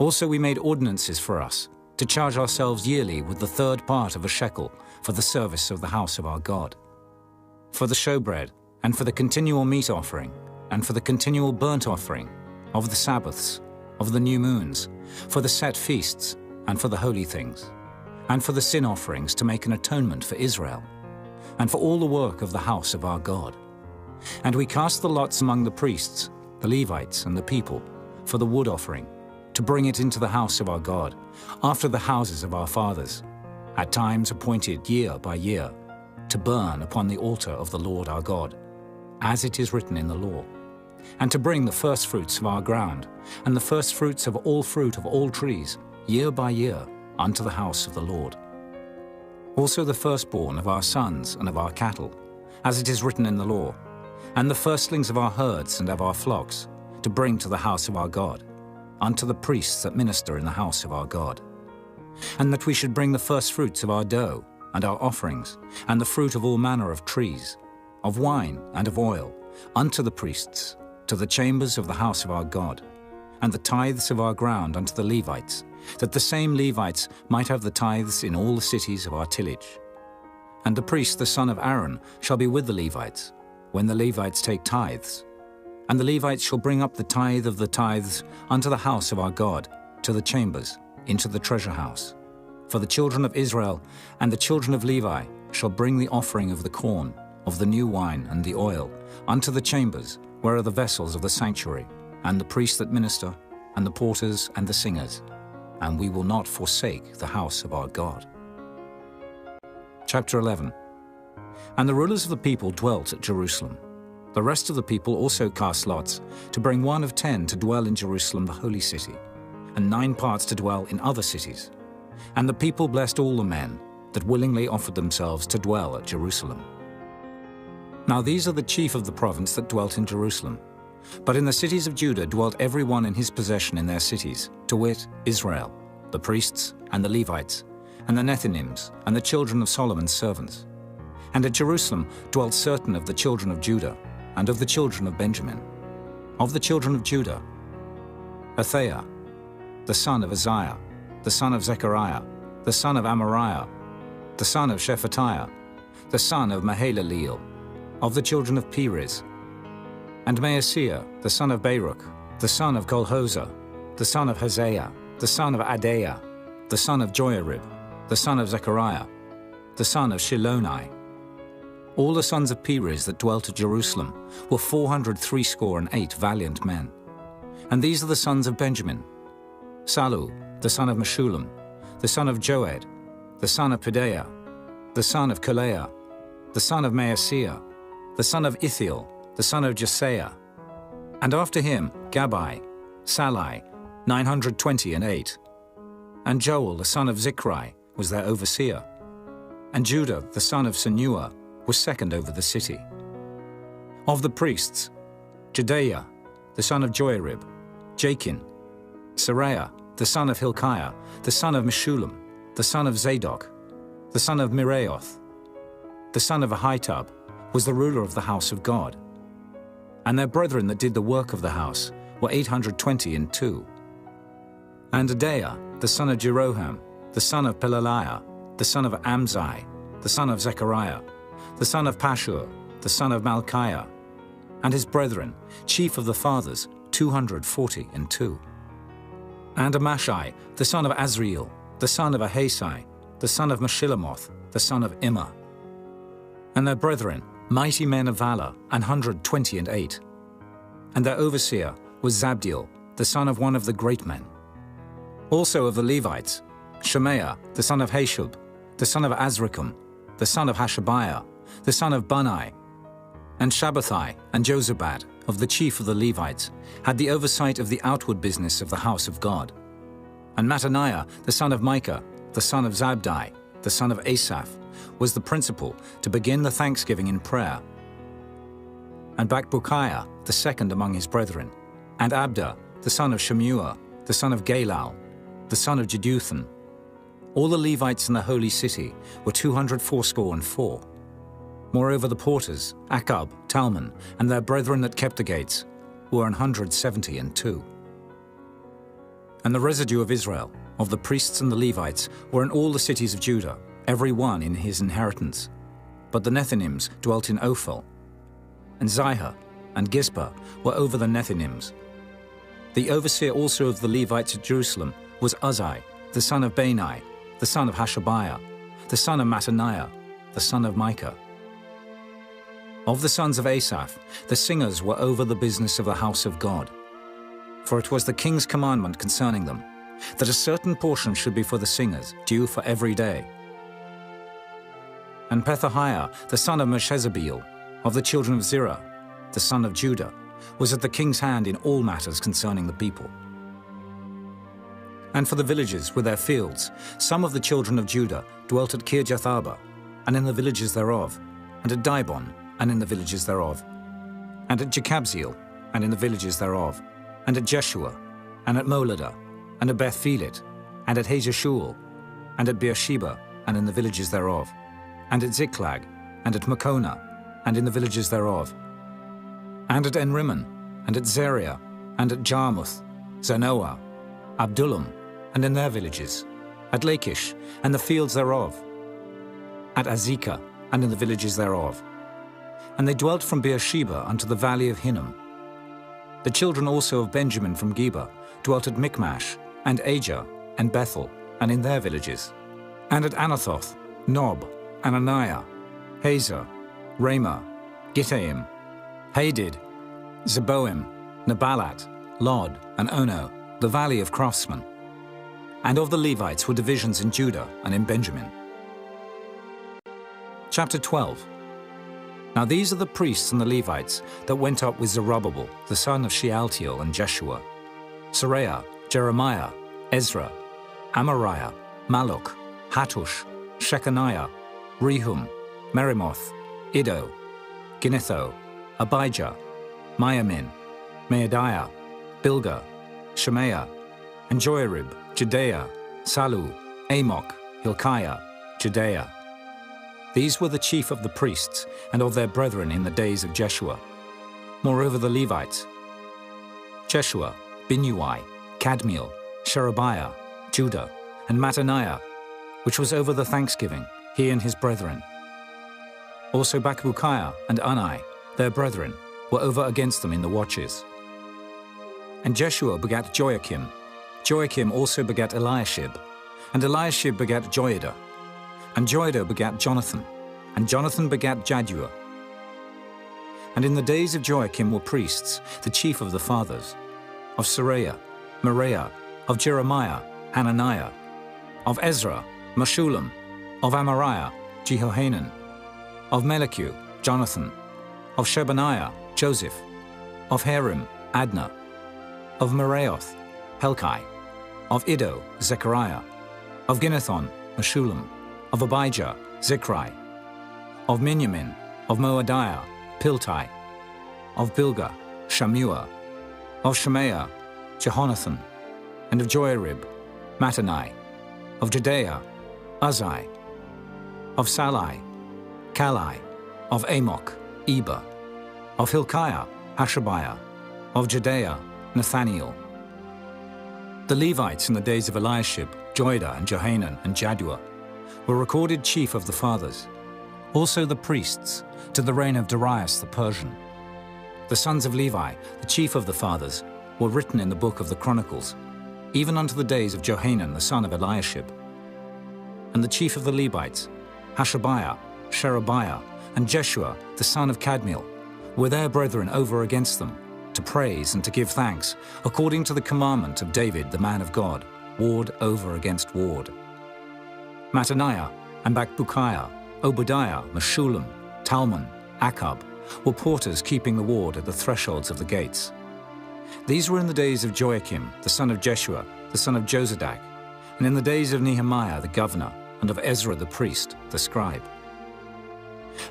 Also we made ordinances for us to charge ourselves yearly with the 3rd part of a shekel for the service of the house of our God, for the showbread, and for the continual meat offering, and for the continual burnt offering, of the Sabbaths, of the new moons, for the set feasts, and for the holy things, and for the sin offerings to make an atonement for Israel, and for all the work of the house of our God. And we cast the lots among the priests, the Levites, and the people, for the wood offering, to bring it into the house of our God, after the houses of our fathers, at times appointed year by year, to burn upon the altar of the Lord our God, as it is written in the law, and to bring the firstfruits of our ground, and the firstfruits of all fruit of all trees, year by year, unto the house of the Lord. Also the firstborn of our sons and of our cattle, as it is written in the law, and the firstlings of our herds and of our flocks, to bring to the house of our God, unto the priests that minister in the house of our God. And that we should bring the firstfruits of our dough, and our offerings, and the fruit of all manner of trees, of wine and of oil, unto the priests, to the chambers of the house of our God, and the tithes of our ground unto the Levites, that the same Levites might have the tithes in all the cities of our tillage. And the priest, the son of Aaron, shall be with the Levites, when the Levites take tithes. And the Levites shall bring up the tithe of the tithes unto the house of our God, to the chambers, into the treasure house. For the children of Israel and the children of Levi shall bring the offering of the corn, of the new wine and the oil, unto the chambers, where are the vessels of the sanctuary, and the priests that minister, and the porters and the singers, and we will not forsake the house of our God. Chapter 11. And the rulers of the people dwelt at Jerusalem. The rest of the people also cast lots, to bring 1 of 10 to dwell in Jerusalem the holy city, and 9 parts to dwell in other cities. And the people blessed all the men that willingly offered themselves to dwell at Jerusalem. Now these are the chief of the province that dwelt in Jerusalem. But in the cities of Judah dwelt every one in his possession in their cities, to wit, Israel, the priests and the Levites, and the Nethinims, and the children of Solomon's servants. And at Jerusalem dwelt certain of the children of Judah, and of the children of Benjamin. Of the children of Judah, Athaiah, the son of Uzziah, the son of Zechariah, the son of Amariah, the son of Shephatiah, the son of Mahalaleel, of the children of Perez. And Maaseiah, the son of Baruch, the son of Kolhozah, the son of Hosea, the son of Adaiah, the son of Joiarib, the son of Zechariah, the son of Shiloni. All the sons of Perez that dwelt at Jerusalem were 468 valiant men. And these are the sons of Benjamin: Salu, the son of Meshullam, the son of Joed, the son of Pedaiah, the son of Kaleah, the son of Maaseiah, the son of Ithiel, the son of Jesaiah. And after him Gabai, Salai, 928. And Joel, the son of Zichri, was their overseer. And Judah, the son of Senua, was second over the city. Of the priests, Jedaiah, the son of Joiarib, Jachin, Seraiah, the son of Hilkiah, the son of Meshullam, the son of Zadok, the son of Miraioth, the son of Ahitub, was the ruler of the house of God. And their brethren that did the work of the house were 822. And Adaiah, the son of Jeroham, the son of Pelaliah, the son of Amzai, the son of Zechariah, the son of Pashur, the son of Malchiah, and his brethren, chief of the fathers, 242. And Amashai, the son of Azriel, the son of Ahasai, the son of Meshillamoth, the son of Immer. And their brethren, mighty men of valor, 128. And their overseer was Zabdiel, the son of one of the great men. Also of the Levites, Shemaiah, the son of Hashub, the son of Azrikam, the son of Hashabiah, the son of Bunai. And Shabbathai and Jozabad, of the chief of the Levites, had the oversight of the outward business of the house of God. And Mattaniah, the son of Micah, the son of Zabdi, the son of Asaph, was the principal to begin the thanksgiving in prayer. And Bakbukiah, the second among his brethren, and Abda, the son of Shemua, the son of Galal, the son of Jeduthun. All the Levites in the holy city were 284. Moreover, the porters, Akab, Talmon, and their brethren that kept the gates, were 172. And the residue of Israel, of the priests and the Levites, were in all the cities of Judah, every one in his inheritance. But the Nethinims dwelt in Ophel, and Zihah and Gizpah were over the Nethinims. The overseer also of the Levites at Jerusalem was Uzzi, the son of Bani, the son of Hashabiah, the son of Mattaniah, the son of Micah. Of the sons of Asaph, the singers were over the business of the house of God. For it was the king's commandment concerning them, that a certain portion should be for the singers, due for every day. And Pethahiah, the son of Meshezabeel, of the children of Zerah, the son of Judah, was at the king's hand in all matters concerning the people. And for the villages with their fields, some of the children of Judah dwelt at Kirjath-arba, and in the villages thereof, and at Dibon, and in the villages thereof, and at Jekabzeel, and in the villages thereof, and at Jeshua, and at Moladah, and at Beth-Phelet, and at Hazashul, and at Beersheba, and in the villages thereof, and at Ziklag, and at Makona, and in the villages thereof, and at Enrimmon, and at Zeriah, and at Jarmuth, Zanoah, Abdullam, and in their villages, at Lachish, and the fields thereof, at Azekah, and in the villages thereof. And they dwelt from Beersheba unto the valley of Hinnom. The children also of Benjamin from Geba dwelt at Michmash, and Ajah, and Bethel, and in their villages, and at Anathoth, Nob, Ananiah, Hazor, Ramah, Gittaim, Hadid, Zeboim, Nebalat, Lod, and Ono, the valley of craftsmen. And of the Levites were divisions in Judah and in Benjamin. Chapter 12. Now these are the priests and the Levites that went up with Zerubbabel, the son of Shealtiel, and Jeshua, Seraiah, Jeremiah, Ezra, Amariah, Malluch, Hattush, Shechaniah, Rehum, Merimoth, Iddo, Ginnetho, Abijah, Miamin, Maadiah, Bilgah, Shemaiah, and Joiarib, Judea, Salu, Amok, Hilkiah, Judea. These were the chief of the priests and of their brethren in the days of Jeshua. Moreover the Levites, Jeshua, Binnui, Kadmiel, Sherebiah, Judah, and Mattaniah, which was over the thanksgiving, he and his brethren. Also Bakbukiah and Unai, their brethren, were over against them in the watches. And Jeshua begat Joachim. Joachim also begat Eliashib. And Eliashib begat Joiada. And Joiada begat Jonathan. And Jonathan begat Jaddua. And in the days of Joachim were priests, the chief of the fathers, of Seraiah, Moriah, of Jeremiah, Hananiah, of Ezra, Meshullam, of Amariah, Jehohanan, of Melichu, Jonathan, of Shebaniah, Joseph, of Harim, Adna, of Meraioth, Helkai, of Iddo, Zechariah, of Ginnethon, Meshullam, of Abijah, Zichri, of Miniamin, of Moadiah, Piltai, of Bilgah, Shammua, of Shemaiah, Jehonathan, and of Joarib, Mattani, of Judea, Uzai, of Salai, Kalai, of Amok, Eber, of Hilkiah, Hashabiah, of Judea, Nathaniel. The Levites in the days of Eliashib, Joiada, and Johanan, and Jaddua, were recorded chief of the fathers. Also the priests, to the reign of Darius the Persian. The sons of Levi, the chief of the fathers, were written in the book of the Chronicles, even unto the days of Johanan the son of Eliashib. And the chief of the Levites, Hashabiah, Sherebiah, and Jeshua the son of Kadmiel, were their brethren over against them, to praise and to give thanks, according to the commandment of David the man of God, ward over against ward. Mattaniah and Bakbukiah, Obadiah, Meshullam, Talmon, Akab, were porters keeping the ward at the thresholds of the gates. These were in the days of Joachim, the son of Jeshua, the son of Jozadak, and in the days of Nehemiah the governor, and of Ezra the priest, the scribe.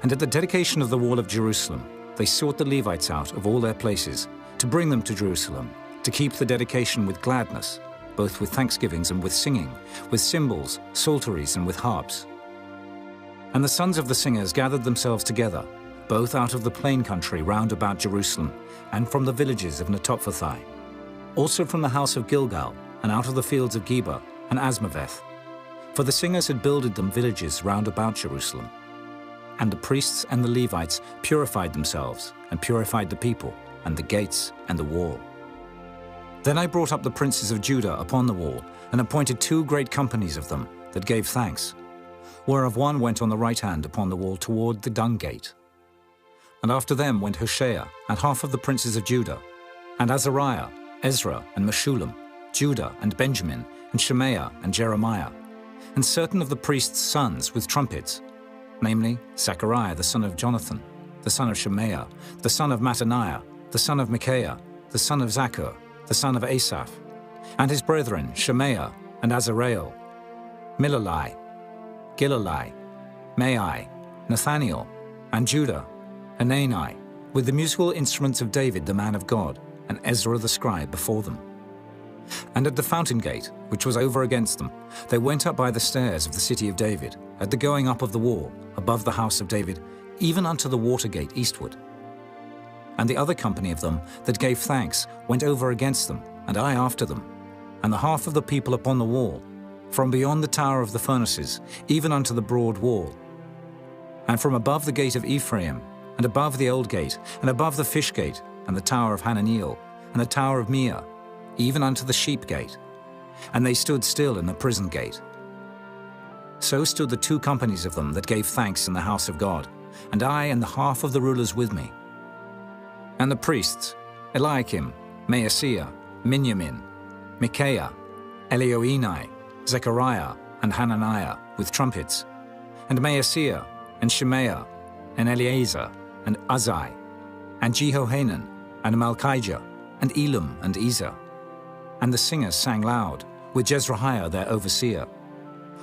And at the dedication of the wall of Jerusalem, they sought the Levites out of all their places, to bring them to Jerusalem, to keep the dedication with gladness, both with thanksgivings and with singing, with cymbals, psalteries, and with harps. And the sons of the singers gathered themselves together, both out of the plain country round about Jerusalem, and from the villages of Netophathi, also from the house of Gilgal, and out of the fields of Geba and Asmaveth. For the singers had builded them villages round about Jerusalem. And the priests and the Levites purified themselves, and purified the people, and the gates, and the wall. Then I brought up the princes of Judah upon the wall, and appointed 2 great companies of them that gave thanks, whereof one went on the right hand upon the wall toward the dung gate. And after them went Hoshea, and half of the princes of Judah, and Azariah, Ezra, and Meshullam, Judah, and Benjamin, and Shemaiah, and Jeremiah, and certain of the priests' sons with trumpets, namely Zechariah the son of Jonathan, the son of Shemaiah, the son of Mattaniah, the son of Micaiah, the son of Zaccur, the son of Asaph, and his brethren Shemaiah and Azareel, Milalai, Gilalai, Mai, Nathaniel, and Judah, Hanani, with the musical instruments of David the man of God, and Ezra the scribe before them. And at the fountain gate, which was over against them, they went up by the stairs of the city of David, at the going up of the wall, above the house of David, even unto the water gate eastward. And the other company of them that gave thanks went over against them, and I after them, and the half of the people upon the wall, from beyond the tower of the furnaces, even unto the broad wall. And from above the gate of Ephraim, and above the old gate, and above the fish gate, and the tower of Hananiel, and the tower of Meah, even unto the sheep gate. And they stood still in the prison gate. So stood the 2 companies of them that gave thanks in the house of God, and I and the half of the rulers with me. And the priests, Eliakim, Maaseiah, Miniamin, Micaiah, Elioenai, Zechariah, and Hananiah, with trumpets, and Maaseiah, and Shemaiah, and Eleazar, and Uzai, and Jehohanan, and Malchijah, and Elam, and Ezer. And the singers sang loud, with Jezrahiah their overseer.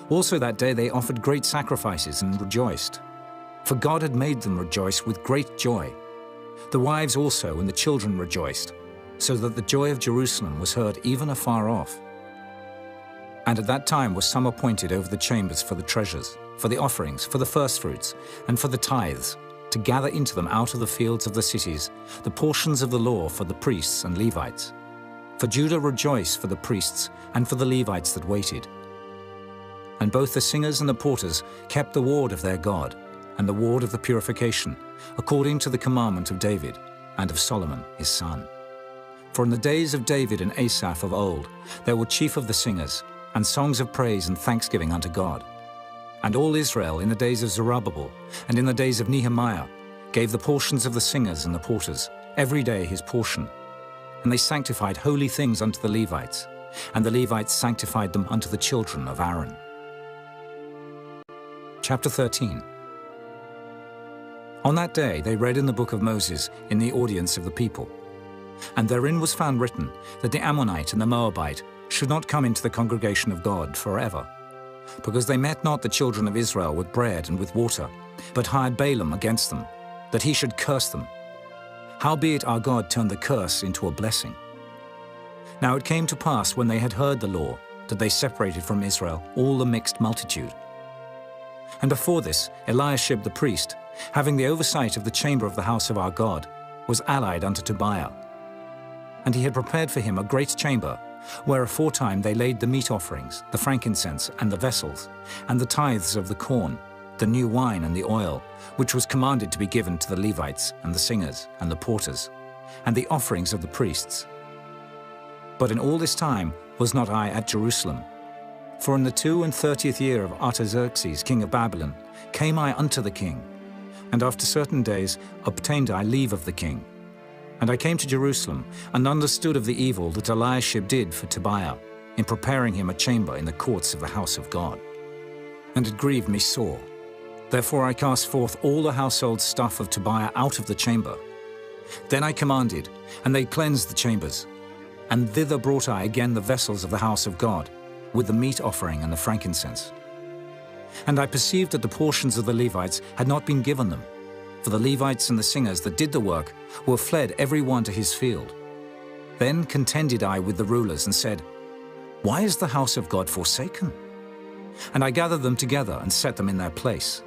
Also that day they offered great sacrifices and rejoiced, for God had made them rejoice with great joy. The wives also and the children rejoiced, so that the joy of Jerusalem was heard even afar off. And at that time were some appointed over the chambers for the treasures, for the offerings, for the firstfruits, and for the tithes, to gather into them out of the fields of the cities the portions of the law for the priests and Levites. For Judah rejoiced for the priests and for the Levites that waited. And both the singers and the porters kept the ward of their God, and the ward of the purification, according to the commandment of David, and of Solomon his son. For in the days of David and Asaph of old, there were chief of the singers, and songs of praise and thanksgiving unto God. And all Israel in the days of Zerubbabel, and in the days of Nehemiah, gave the portions of the singers and the porters, every day his portion. And they sanctified holy things unto the Levites, and the Levites sanctified them unto the children of Aaron. Chapter 13. On that day they read in the book of Moses in the audience of the people. And therein was found written that the Ammonite and the Moabite should not come into the congregation of God forever, because they met not the children of Israel with bread and with water, but hired Balaam against them, that he should curse them. Howbeit our God turned the curse into a blessing. Now it came to pass, when they had heard the law, that they separated from Israel all the mixed multitude. And before this, Eliashib the priest, having the oversight of the chamber of the house of our God, was allied unto Tobiah. And he had prepared for him a great chamber, where aforetime they laid the meat offerings, the frankincense, and the vessels, and the tithes of the corn, the new wine and the oil, which was commanded to be given to the Levites, and the singers, and the porters, and the offerings of the priests. But in all this time was not I at Jerusalem. For in the 32nd year of Artaxerxes, king of Babylon, came I unto the king, and after certain days obtained I leave of the king. And I came to Jerusalem, and understood of the evil that Eliashib did for Tobiah, in preparing him a chamber in the courts of the house of God. And it grieved me sore. Therefore I cast forth all the household stuff of Tobiah out of the chamber. Then I commanded, and they cleansed the chambers. And thither brought I again the vessels of the house of God, with the meat offering and the frankincense. And I perceived that the portions of the Levites had not been given them, for the Levites and the singers that did the work were fled every one to his field. Then contended I with the rulers and said, Why is the house of God forsaken? And I gathered them together and set them in their place.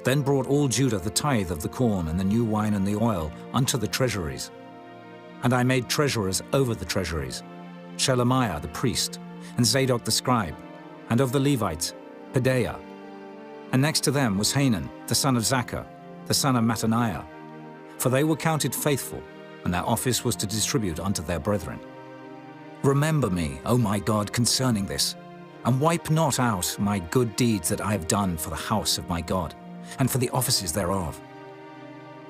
Then brought all Judah the tithe of the corn and the new wine and the oil unto the treasuries. And I made treasurers over the treasuries, Shelemiah the priest, and Zadok the scribe, and of the Levites, Pedaiah. And next to them was Hanan, the son of Zaccur, the son of Mattaniah, for they were counted faithful, and their office was to distribute unto their brethren. Remember me, O my God, concerning this, and wipe not out my good deeds that I have done for the house of my God, and for the offices thereof.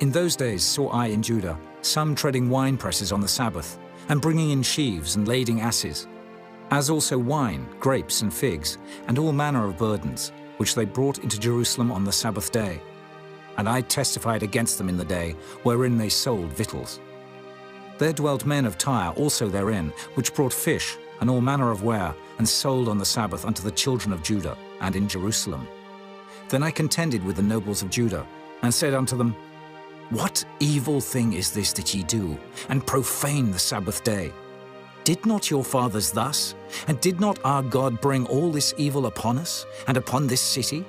In those days saw I in Judah some treading wine presses on the Sabbath, and bringing in sheaves and lading asses, as also wine, grapes, and figs, and all manner of burdens, which they brought into Jerusalem on the Sabbath day. And I testified against them in the day wherein they sold victuals. There dwelt men of Tyre also therein, which brought fish and all manner of ware, and sold on the Sabbath unto the children of Judah, and in Jerusalem. Then I contended with the nobles of Judah, and said unto them, What evil thing is this that ye do, and profane the Sabbath day? Did not your fathers thus? And did not our God bring all this evil upon us, and upon this city?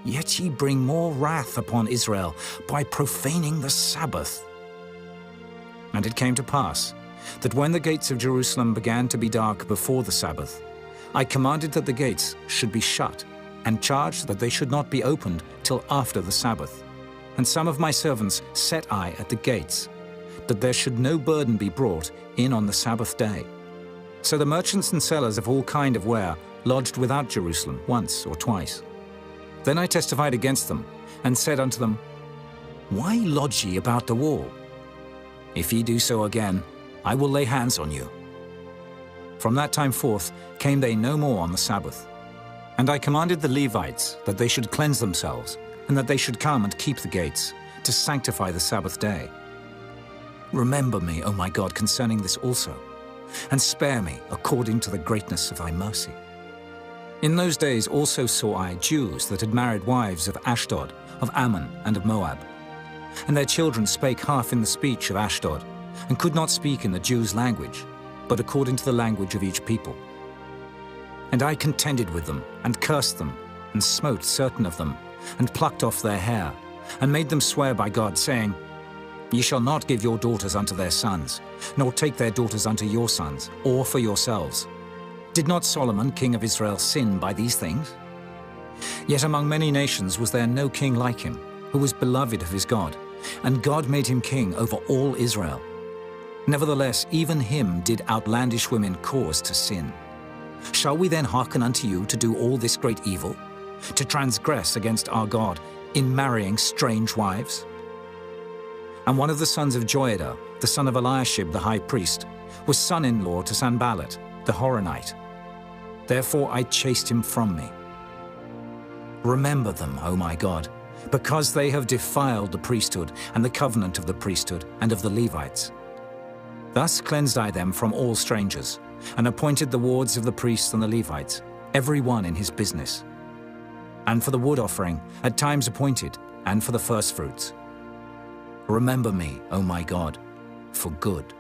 Yet ye bring more wrath upon Israel by profaning the Sabbath. And it came to pass, that when the gates of Jerusalem began to be dark before the Sabbath, I commanded that the gates should be shut, and charged that they should not be opened till after the Sabbath. And some of my servants set I at the gates, that there should no burden be brought in on the Sabbath day. So the merchants and sellers of all kind of ware lodged without Jerusalem once or twice. Then I testified against them, and said unto them, Why lodge ye about the wall? If ye do so again, I will lay hands on you. From that time forth came they no more on the Sabbath. And I commanded the Levites that they should cleanse themselves, and that they should come and keep the gates, to sanctify the Sabbath day. Remember me, O my God, concerning this also, and spare me according to the greatness of thy mercy. In those days also saw I Jews that had married wives of Ashdod, of Ammon, and of Moab. And their children spake half in the speech of Ashdod, and could not speak in the Jews' language, but according to the language of each people. And I contended with them, and cursed them, and smote certain of them, and plucked off their hair, and made them swear by God, saying, Ye shall not give your daughters unto their sons, nor take their daughters unto your sons, or for yourselves. Did not Solomon, king of Israel, sin by these things? Yet among many nations was there no king like him, who was beloved of his God, and God made him king over all Israel. Nevertheless, even him did outlandish women cause to sin. Shall we then hearken unto you to do all this great evil, to transgress against our God in marrying strange wives? And one of the sons of Joiada, the son of Eliashib the high priest, was son-in-law to Sanballat, the Horonite. Therefore I chased him from me. Remember them, O my God, because they have defiled the priesthood and the covenant of the priesthood and of the Levites. Thus cleansed I them from all strangers, and appointed the wards of the priests and the Levites, every one in his business. And for the wood offering, at times appointed, and for the firstfruits. Remember me, O my God, for good.